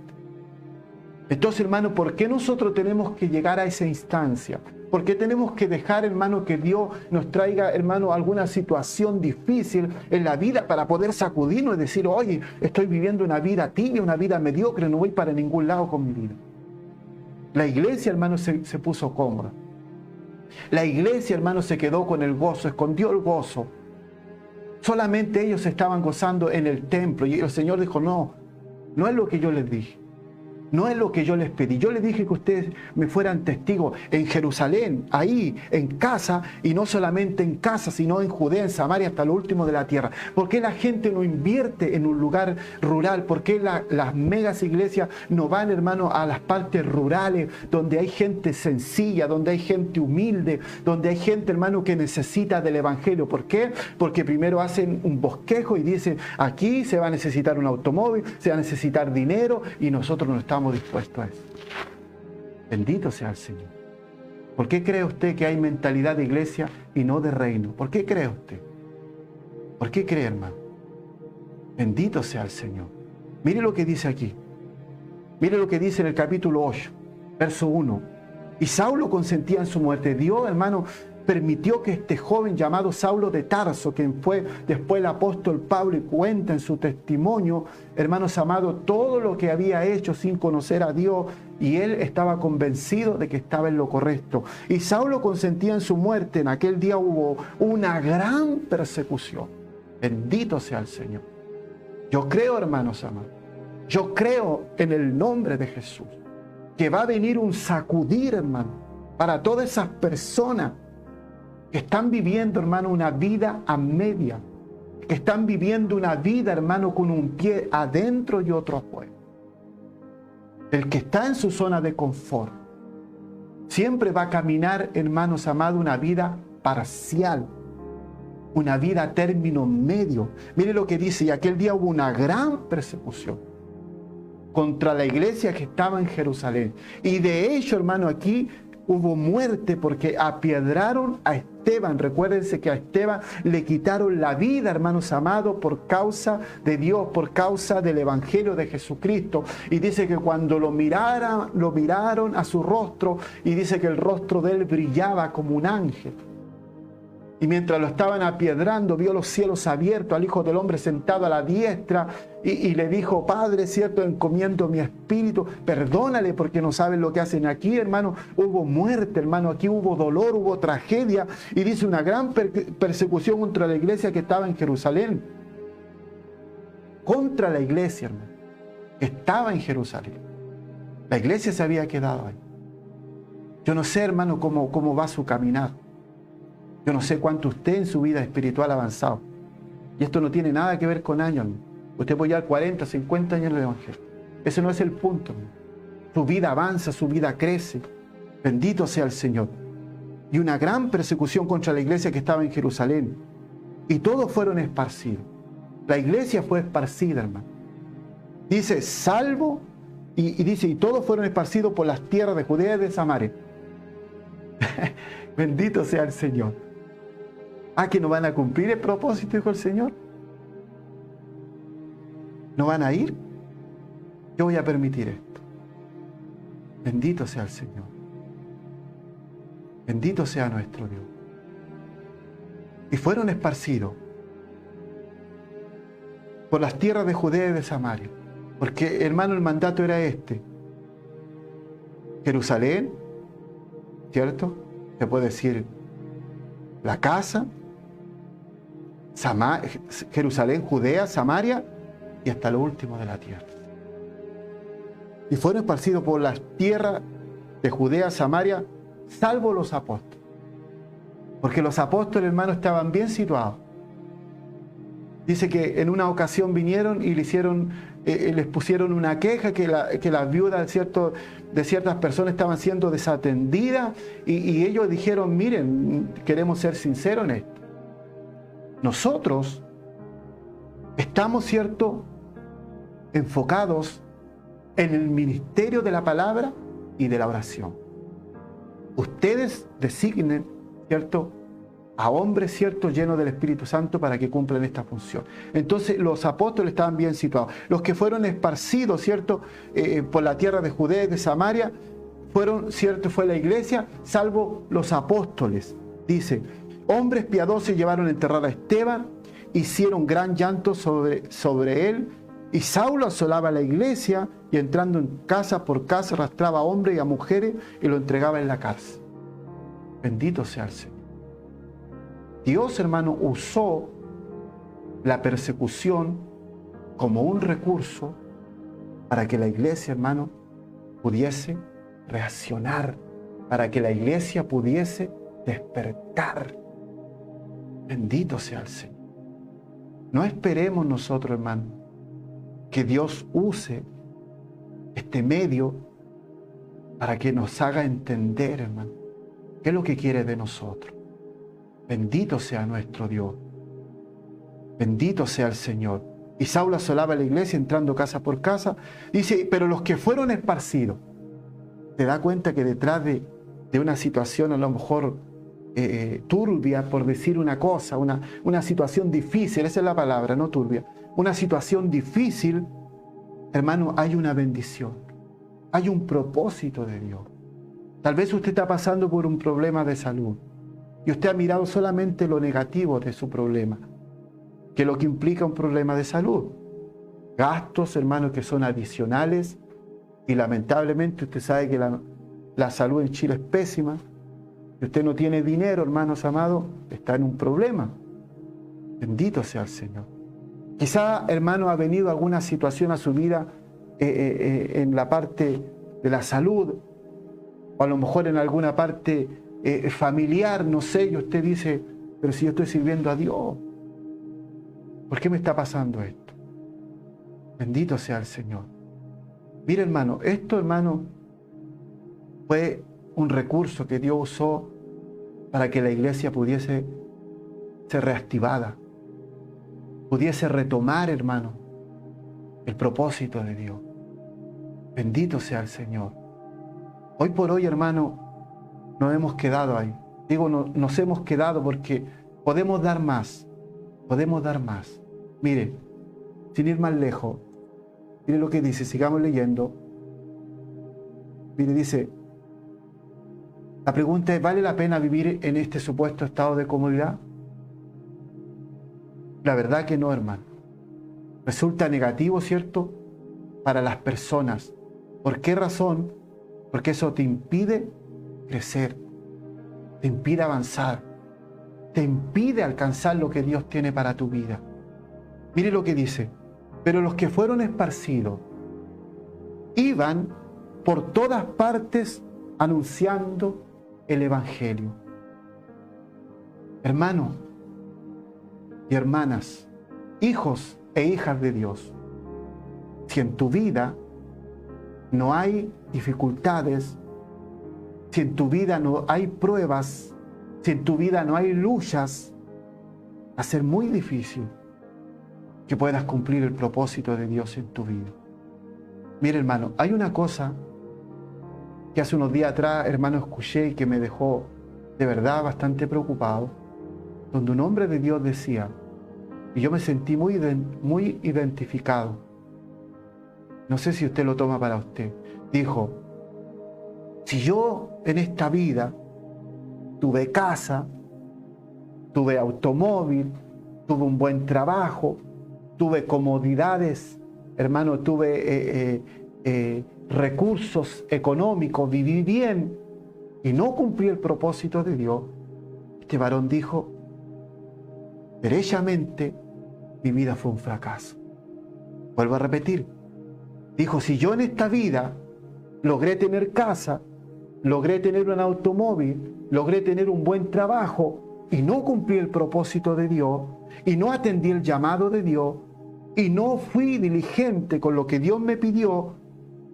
Entonces, hermano, ¿por qué nosotros tenemos que llegar a esa instancia? ¿Por qué tenemos que dejar, hermano, que Dios nos traiga, hermano, alguna situación difícil en la vida para poder sacudirnos y decir, oye, estoy viviendo una vida tibia, una vida mediocre, no voy para ningún lado con mi vida? La iglesia, hermano, se puso cómoda. La iglesia, hermano, se quedó con el gozo, escondió el gozo. Solamente ellos estaban gozando en el templo y el Señor dijo, no es lo que yo les dije. No es lo que yo les pedí. Yo les dije que ustedes me fueran testigos en Jerusalén, ahí, en casa, y no solamente en casa, sino en Judea, en Samaria, hasta lo último de la tierra. ¿Por qué la gente no invierte en un lugar rural? ¿Por qué las megas iglesias no van, hermano, a las partes rurales, donde hay gente sencilla, donde hay gente humilde, donde hay gente, hermano, que necesita del evangelio? ¿Por qué? Porque primero hacen un bosquejo y dicen, aquí se va a necesitar un automóvil, se va a necesitar dinero, y nosotros no estamos dispuestos a eso. Bendito sea el Señor. ¿Por qué cree usted que hay mentalidad de iglesia y no de reino? ¿Por qué cree usted? ¿Por qué cree, hermano? Bendito sea el Señor. Mire lo que dice aquí. Mire lo que dice en el capítulo 8, verso 1. Y Saulo consentía en su muerte. Dios, hermano, permitió que este joven llamado Saulo de Tarso, quien fue después el apóstol Pablo y cuenta en su testimonio, hermanos amados, todo lo que había hecho sin conocer a Dios, y él estaba convencido de que estaba en lo correcto. Y Saulo consentía en su muerte. En aquel día hubo una gran persecución. Bendito sea el Señor. Yo creo, hermanos amados, yo creo en el nombre de Jesús, que va a venir un sacudir, hermano, para todas esas personas que están viviendo, hermano, una vida a media, que están viviendo una vida, hermano, con un pie adentro y otro afuera. El que está en su zona de confort siempre va a caminar, hermanos amados, una vida parcial, una vida a término medio. Mire lo que dice, y aquel día hubo una gran persecución contra la iglesia que estaba en Jerusalén. Y de hecho, hermano, aquí hubo muerte porque apiedraron a Esteban. Recuérdense que a Esteban le quitaron la vida, hermanos amados, por causa de Dios, por causa del Evangelio de Jesucristo. Y dice que cuando lo miraron a su rostro, y dice que el rostro de él brillaba como un ángel. Y mientras lo estaban apiedrando, vio los cielos abiertos, al Hijo del Hombre sentado a la diestra, y le dijo, Padre, cierto, encomiendo mi espíritu, perdónale porque no saben lo que hacen aquí, hermano. Hubo muerte, hermano, aquí hubo dolor, hubo tragedia, y dice una gran persecución contra la iglesia que estaba en Jerusalén. Contra la iglesia, hermano, que estaba en Jerusalén. La iglesia se había quedado ahí. Yo no sé, hermano, cómo va su caminar. Yo no sé cuánto usted en su vida espiritual ha avanzado. Y esto no tiene nada que ver con años. Usted puede llevar 40, 50 años en el Evangelio. Ese no es el punto. Su vida avanza, su vida crece. Bendito sea el Señor. Y una gran persecución contra la iglesia que estaba en Jerusalén. Y todos fueron esparcidos. La iglesia fue esparcida, hermano. Dice, salvo, y dice, y todos fueron esparcidos por las tierras de Judea y de Samaria. Bendito sea el Señor. Ah, que no van a cumplir el propósito, dijo el Señor. ¿No van a ir? Yo voy a permitir esto. Bendito sea el Señor. Bendito sea nuestro Dios. Y fueron esparcidos por las tierras de Judea y de Samaria. Porque, hermano, el mandato era este. Jerusalén, ¿cierto? Se puede decir la casa, Jerusalén, Judea, Samaria y hasta lo último de la tierra. Y fueron esparcidos por las tierras de Judea, Samaria, salvo los apóstoles. Porque los apóstoles, hermanos, estaban bien situados. Dice que en una ocasión vinieron y les pusieron una queja que las viudas de ciertas personas estaban siendo desatendidas y ellos dijeron, miren, queremos ser sinceros en esto. Nosotros estamos, ¿cierto?, enfocados en el ministerio de la palabra y de la oración. Ustedes designen, ¿cierto?, a hombres, ¿cierto?, llenos del Espíritu Santo para que cumplan esta función. Entonces los apóstoles estaban bien situados. Los que fueron esparcidos, ¿cierto?, por la tierra de Judea y de Samaria, fue la iglesia, salvo los apóstoles. Dice, hombres piadosos llevaron a enterrar a Esteban, hicieron gran llanto sobre él, y Saulo asolaba la iglesia y entrando en casa por casa arrastraba a hombres y a mujeres y lo entregaba en la cárcel. Bendito sea el Señor. Dios, hermano, usó la persecución como un recurso para que la iglesia, hermano, pudiese reaccionar, para que la iglesia pudiese despertar. Bendito sea el Señor. No esperemos nosotros, hermano, que Dios use este medio para que nos haga entender, hermano, qué es lo que quiere de nosotros. Bendito sea nuestro Dios. Bendito sea el Señor. Y Saulo asolaba la iglesia entrando casa por casa. Dice, pero los que fueron esparcidos, te da cuenta que detrás de una situación a lo mejor turbia, por decir una cosa, una situación difícil, esa es la palabra, no turbia, una situación difícil, hermano, hay una bendición, hay un propósito de Dios. Tal vez usted está pasando por un problema de salud y usted ha mirado solamente lo negativo de su problema, que es lo que implica un problema de salud. Gastos, hermano, que son adicionales y lamentablemente usted sabe que la salud en Chile es pésima. Si usted no tiene dinero, hermanos amados, está en un problema. Bendito sea el Señor. Quizá, hermano, ha venido alguna situación a su vida en la parte de la salud, o a lo mejor en alguna parte familiar, no sé, y usted dice, pero si yo estoy sirviendo a Dios, ¿por qué me está pasando esto? Bendito sea el Señor. Mire, hermano, esto, hermano, fue un recurso que Dios usó para que la iglesia pudiese ser reactivada, pudiese retomar, hermano, el propósito de Dios. Bendito sea el Señor. Hoy por hoy, hermano, nos hemos quedado ahí. Digo, nos hemos quedado porque podemos dar más. Podemos dar más. Mire, sin ir más lejos, mire lo que dice, sigamos leyendo. Mire, dice, la pregunta es, ¿vale la pena vivir en este supuesto estado de comodidad? La verdad que no, hermano. Resulta negativo, ¿cierto?, para las personas. ¿Por qué razón? Porque eso te impide crecer, te impide avanzar, te impide alcanzar lo que Dios tiene para tu vida. Mire lo que dice, pero los que fueron esparcidos iban por todas partes anunciando el Evangelio. Hermanos y hermanas, hijos e hijas de Dios, si en tu vida no hay dificultades, si en tu vida no hay pruebas, si en tu vida no hay luchas, va a ser muy difícil que puedas cumplir el propósito de Dios en tu vida. Mire, hermano, hay una cosa que hace unos días atrás, hermano, escuché y que me dejó de verdad bastante preocupado. donde un hombre de Dios decía, y yo me sentí muy identificado, no sé si usted lo toma para usted, dijo, si yo en esta vida tuve casa, tuve automóvil, tuve un buen trabajo, tuve comodidades, hermano, tuve recursos económicos, viví bien y no cumplí el propósito de Dios, este varón dijo, derechamente mi vida fue un fracaso. Vuelvo a repetir, dijo, si yo en esta vida logré tener casa, logré tener un automóvil, logré tener un buen trabajo y no cumplí el propósito de Dios y no atendí el llamado de Dios y no fui diligente con lo que Dios me pidió,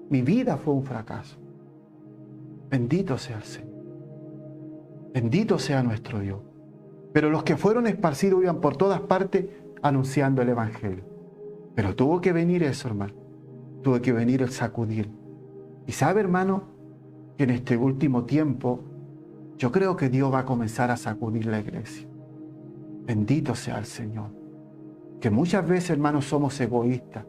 mi vida fue un fracaso. Bendito sea el Señor. Bendito sea nuestro Dios. Pero los que fueron esparcidos iban por todas partes anunciando el Evangelio. Pero tuvo que venir eso, hermano. Tuvo que venir el sacudir. Y sabe, hermano, que en este último tiempo yo creo que Dios va a comenzar a sacudir la iglesia. Bendito sea el Señor. Que muchas veces, hermanos, somos egoístas.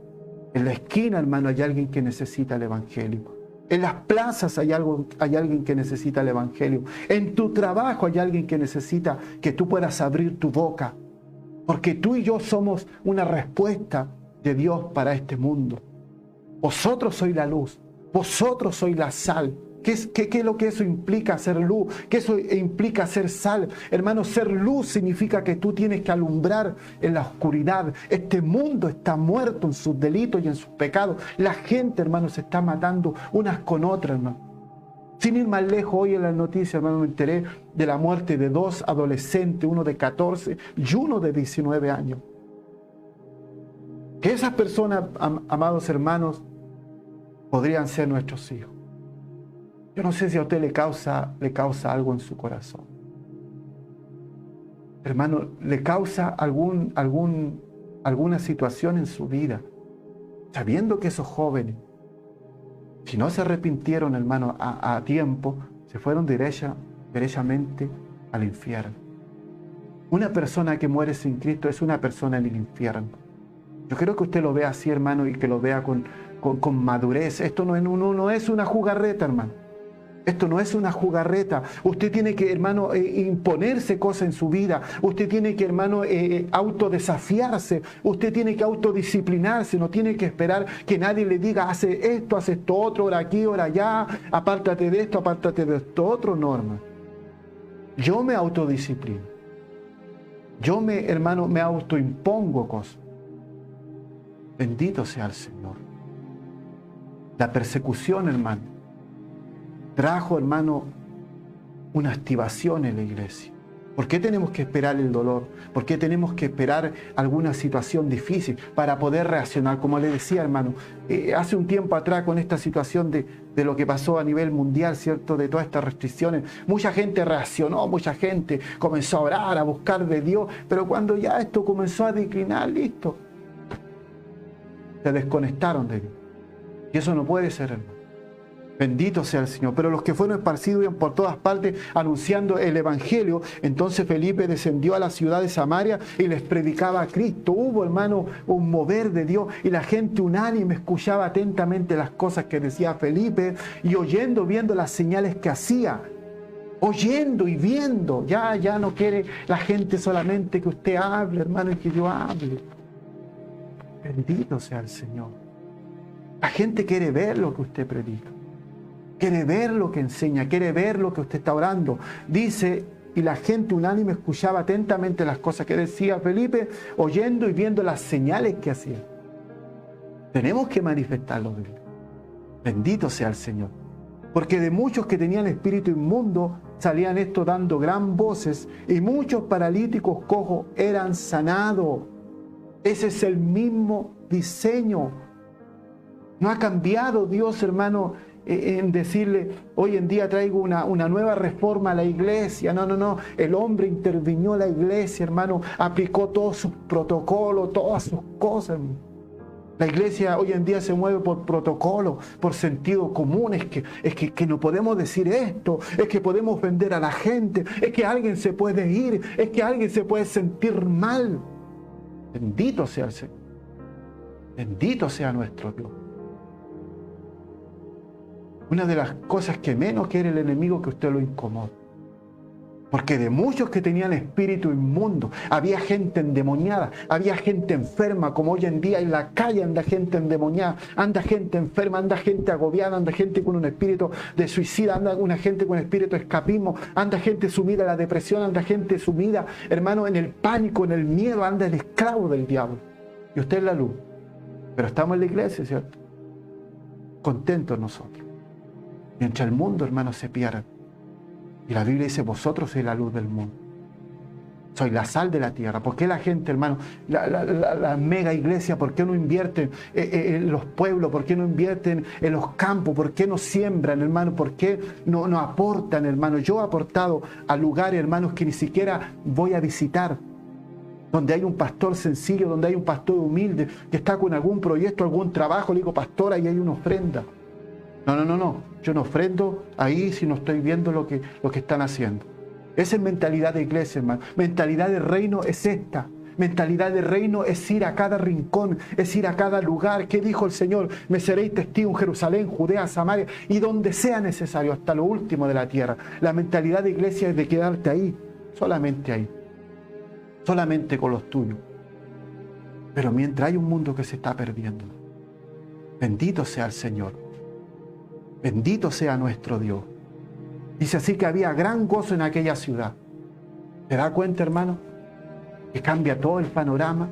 En la esquina, hermano, hay alguien que necesita el Evangelio. En las plazas hay alguien que necesita el Evangelio. En tu trabajo hay alguien que necesita que tú puedas abrir tu boca. Porque tú y yo somos una respuesta de Dios para este mundo. Vosotros sois la luz. Vosotros sois la sal. ¿Qué es lo que eso implica ser luz? ¿Qué eso implica ser sal? Hermano, ser luz significa que tú tienes que alumbrar en la oscuridad. Este mundo está muerto en sus delitos y en sus pecados. La gente, hermano, se está matando unas con otras, hermano. Sin ir más lejos, hoy en las noticias, hermano, me enteré de la muerte de 2 adolescentes, uno de 14 y uno de 19 años. Que esas personas, amados hermanos, podrían ser nuestros hijos. Yo no sé si a usted le causa algo en su corazón. Hermano, le causa alguna situación en su vida, sabiendo que esos jóvenes, si no se arrepintieron, hermano, a tiempo, se fueron derechamente al infierno. Una persona que muere sin Cristo es una persona en el infierno. Yo creo que usted lo vea así, hermano, y que lo vea con madurez. Esto no es una jugarreta, hermano. Esto no es una jugarreta. Usted tiene que, hermano, imponerse cosas en su vida. Usted tiene que, hermano, autodesafiarse. Usted tiene que autodisciplinarse. No tiene que esperar que nadie le diga, hace esto otro, ora aquí, ora allá, apártate de esto, apártate de esto otro. No, hermano. Yo me autodisciplino. Yo, hermano, me autoimpongo cosas. Bendito sea el Señor. La persecución, hermano, trajo, hermano, una activación en la iglesia. ¿Por qué tenemos que esperar el dolor? ¿Por qué tenemos que esperar alguna situación difícil para poder reaccionar? Como le decía, hermano, hace un tiempo atrás con esta situación de lo que pasó a nivel mundial, ¿cierto? De todas estas restricciones, mucha gente reaccionó, mucha gente comenzó a orar, a buscar de Dios, pero cuando ya esto comenzó a declinar, listo, se desconectaron de Dios. Y eso no puede ser, hermano. Bendito sea el Señor. Pero los que fueron esparcidos iban por todas partes anunciando el Evangelio. Entonces Felipe descendió a la ciudad de Samaria y les predicaba a Cristo. Hubo, hermano, un mover de Dios y la gente unánime escuchaba atentamente las cosas que decía Felipe y oyendo, viendo las señales que hacía. Oyendo y viendo. Ya no quiere la gente solamente que usted hable, hermano, y que yo hable. Bendito sea el Señor. La gente quiere ver lo que usted predica. Quiere ver lo que enseña, quiere ver lo que usted está orando. Dice, y la gente unánime escuchaba atentamente las cosas que decía Felipe, oyendo y viendo las señales que hacía. Tenemos que manifestarlo. Bendito sea el Señor. Porque de muchos que tenían espíritu inmundo, salían estos dando gran voces, y muchos paralíticos cojos eran sanados. Ese es el mismo diseño. No ha cambiado Dios, hermano, en decirle, hoy en día traigo una nueva reforma a la iglesia. No. El hombre intervinió en la iglesia, hermano, aplicó todos sus protocolos, todas sus cosas. La iglesia hoy en día se mueve por protocolo, por sentido común. Es que no podemos decir esto, es que podemos ofender a la gente, es que alguien se puede ir, es que alguien se puede sentir mal. Bendito sea el Señor. Bendito sea nuestro Dios. Una de las cosas que menos quiere el enemigo es que usted lo incomode. Porque de muchos que tenían espíritu inmundo, había gente endemoniada, había gente enferma, como hoy en día en la calle anda gente endemoniada, anda gente enferma, anda gente agobiada, anda gente con un espíritu de suicida, anda una gente con espíritu de escapismo, anda gente sumida en la depresión, anda gente sumida, hermano, en el pánico, en el miedo, anda el esclavo del diablo. Y usted es la luz. Pero estamos en la iglesia, ¿cierto? Contentos nosotros. Mientras el mundo, hermano, se pierde. Y la Biblia dice, vosotros sois la luz del mundo. Soy la sal de la tierra. ¿Por qué la gente, hermano, la mega iglesia, por qué no invierten en los pueblos? ¿Por qué no invierten en los campos? ¿Por qué no siembran, hermano? ¿Por qué no aportan, hermano? Yo he aportado a lugares, hermanos, que ni siquiera voy a visitar, donde hay un pastor sencillo, donde hay un pastor humilde, que está con algún proyecto, algún trabajo. Le digo, pastor, ahí hay una ofrenda. No. Yo no ofrendo ahí si no estoy viendo lo que están haciendo. Esa es mentalidad de iglesia, hermano. Mentalidad de reino es esta. Mentalidad de reino es ir a cada rincón, es ir a cada lugar. ¿Qué dijo el Señor? Me seréis testigo en Jerusalén, Judea, Samaria y donde sea necesario, hasta lo último de la tierra. La mentalidad de iglesia es de quedarte ahí, solamente con los tuyos. Pero mientras hay un mundo que se está perdiendo, bendito sea el Señor. Bendito sea nuestro Dios. Dice así que había gran gozo en aquella ciudad. ¿Te das cuenta, hermano? Que cambia todo el panorama.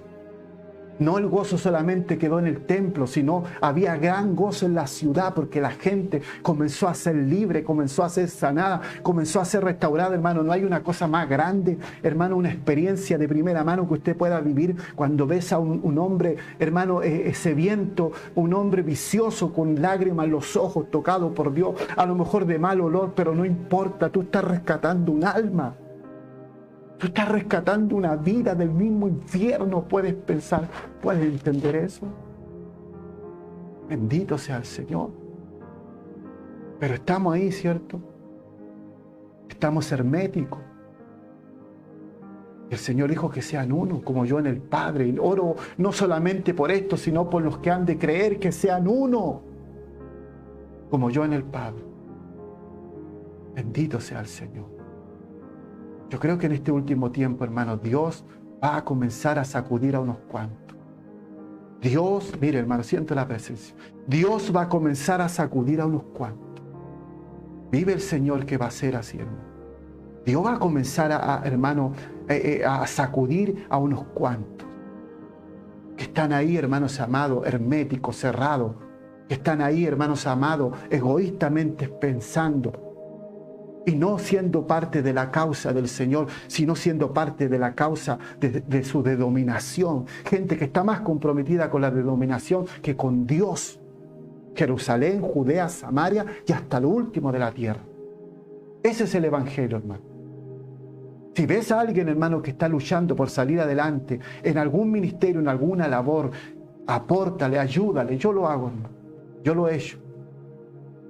No el gozo solamente quedó en el templo, sino había gran gozo en la ciudad porque la gente comenzó a ser libre, comenzó a ser sanada, comenzó a ser restaurada, hermano. No hay una cosa más grande, hermano, una experiencia de primera mano que usted pueda vivir cuando ves a un hombre, hermano, sediento, un hombre vicioso con lágrimas en los ojos, tocado por Dios, a lo mejor de mal olor, pero no importa, tú estás rescatando un alma. Tú estás rescatando una vida del mismo infierno. Puedes pensar, puedes entender eso. Bendito sea el Señor. Pero estamos ahí, ¿cierto? Estamos herméticos. El Señor dijo que sean uno, como yo en el Padre. Y oro no solamente por esto, sino por los que han de creer que sean uno, como yo en el Padre. Bendito sea el Señor. Yo creo que en este último tiempo, hermano, Dios va a comenzar a sacudir a unos cuantos. Dios, mire, hermano, siento la presencia. Dios va a comenzar a sacudir a unos cuantos. Vive el Señor que va a ser así, hermano. Dios va a comenzar hermano, a sacudir a unos cuantos. Que están ahí, hermanos amados, herméticos, cerrados. Que están ahí, hermanos amados, egoístamente pensando. Y no siendo parte de la causa del Señor, sino siendo parte de la causa de su denominación. Gente que está más comprometida con la denominación que con Dios. Jerusalén, Judea, Samaria y hasta lo último de la tierra. Ese es el Evangelio, hermano. Si ves a alguien, hermano, que está luchando por salir adelante en algún ministerio, en alguna labor, apórtale, ayúdale. Yo lo hago, hermano. Yo lo he hecho.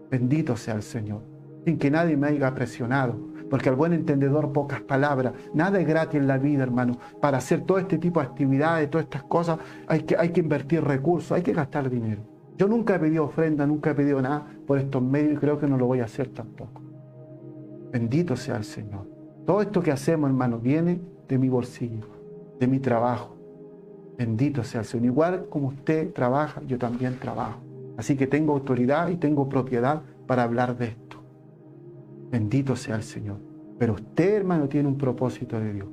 Bendito sea el Señor. Sin que nadie me haya presionado, porque al buen entendedor pocas palabras. Nada es gratis en la vida, hermano. Para hacer todo este tipo de actividades, todas estas cosas, hay que invertir recursos, hay que gastar dinero. Yo nunca he pedido ofrenda, nunca he pedido nada por estos medios y creo que no lo voy a hacer tampoco. Bendito sea el Señor. Todo esto que hacemos, hermano, viene de mi bolsillo, de mi trabajo. Bendito sea el Señor. Igual como usted trabaja, yo también trabajo. Así que tengo autoridad y tengo propiedad para hablar de esto. Bendito sea el Señor. Pero usted, hermano, tiene un propósito de Dios.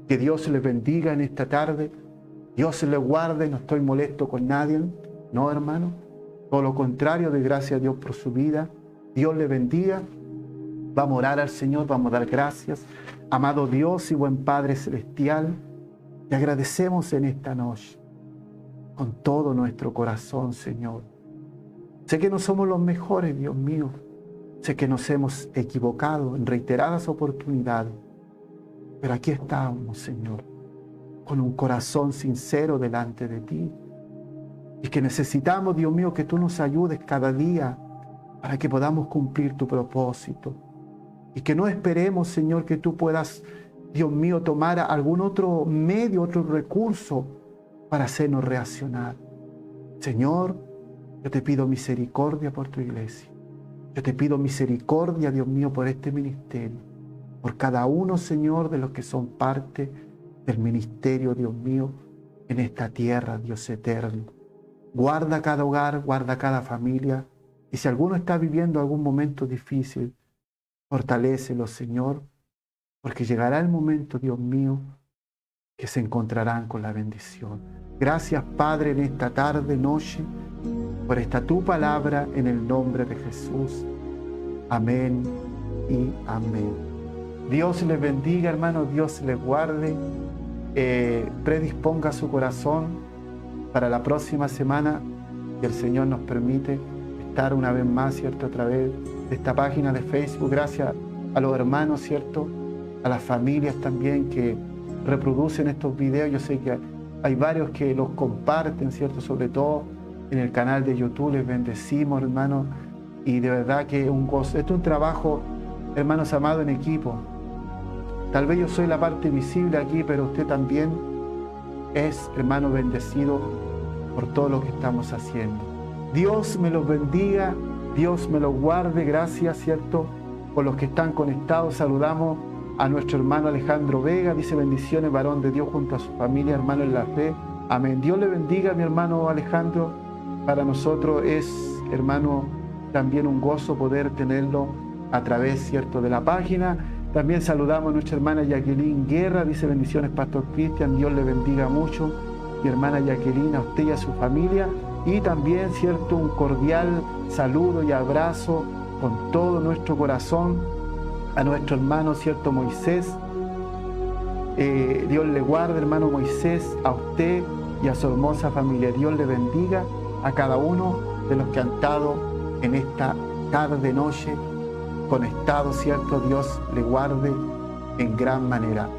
Que Dios les bendiga en esta tarde. Dios les guarde. No estoy molesto con nadie. No, hermano. Todo lo contrario, doy gracias a Dios por su vida. Dios le bendiga. Vamos a orar al Señor. Vamos a dar gracias. Amado Dios y buen Padre Celestial, te agradecemos en esta noche. Con todo nuestro corazón, Señor. Sé que no somos los mejores, Dios mío. Sé que nos hemos equivocado en reiteradas oportunidades, pero aquí estamos, Señor, con un corazón sincero delante de ti. y que necesitamos, Dios mío, que tú nos ayudes cada día para que podamos cumplir tu propósito. Y que no esperemos, Señor, que tú puedas, Dios mío, tomar algún otro medio, otro recurso para hacernos reaccionar. Señor, yo te pido misericordia por tu iglesia. Yo te pido misericordia, Dios mío, por este ministerio. Por cada uno, Señor, de los que son parte del ministerio, Dios mío, en esta tierra, Dios eterno. Guarda cada hogar, guarda cada familia. Y si alguno está viviendo algún momento difícil, fortalécelo, Señor, porque llegará el momento, Dios mío, que se encontrarán con la bendición. Gracias, Padre, en esta tarde, noche, por esta tu palabra, en el nombre de Jesús. Amén y amén. Dios les bendiga, hermanos, Dios les guarde. Predisponga su corazón para la próxima semana, que el Señor nos permite estar una vez más, ¿cierto?, a través de esta página de Facebook. Gracias a los hermanos, ¿cierto?, a las familias también que reproducen estos videos. Yo sé que hay varios que los comparten, ¿cierto?, sobre todo en el canal de YouTube. Les bendecimos, hermanos, y de verdad que es un gozo. Esto es un trabajo, hermanos amados, en equipo. Tal vez yo soy la parte visible aquí, pero usted también es, hermano, bendecido por todo lo que estamos haciendo. Dios me los bendiga, Dios me los guarde. Gracias, ¿cierto?, por los que están conectados. Saludamos a nuestro hermano Alejandro Vega. Dice: bendiciones, varón de Dios, junto a su familia, hermano en la fe. Amén. Dios le bendiga, mi hermano Alejandro. Para nosotros es, hermano, también un gozo poder tenerlo a través, ¿cierto?, de la página. También saludamos a nuestra hermana Jacqueline Guerra. Dice: bendiciones, Pastor Cristian. Dios le bendiga mucho, mi hermana Jacqueline, a usted y a su familia. Y también, ¿cierto?, un cordial saludo y abrazo con todo nuestro corazón a nuestro hermano, ¿cierto?, Moisés. Dios le guarde, hermano Moisés, a usted y a su hermosa familia. Dios le bendiga a cada uno de los que han estado en esta tarde, noche, conectados, ¿cierto? Dios le guarde en gran manera.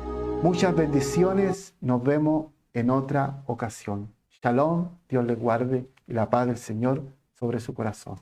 Muchas bendiciones. Nos vemos en otra ocasión. Shalom, Dios le guarde y la paz del Señor sobre su corazón.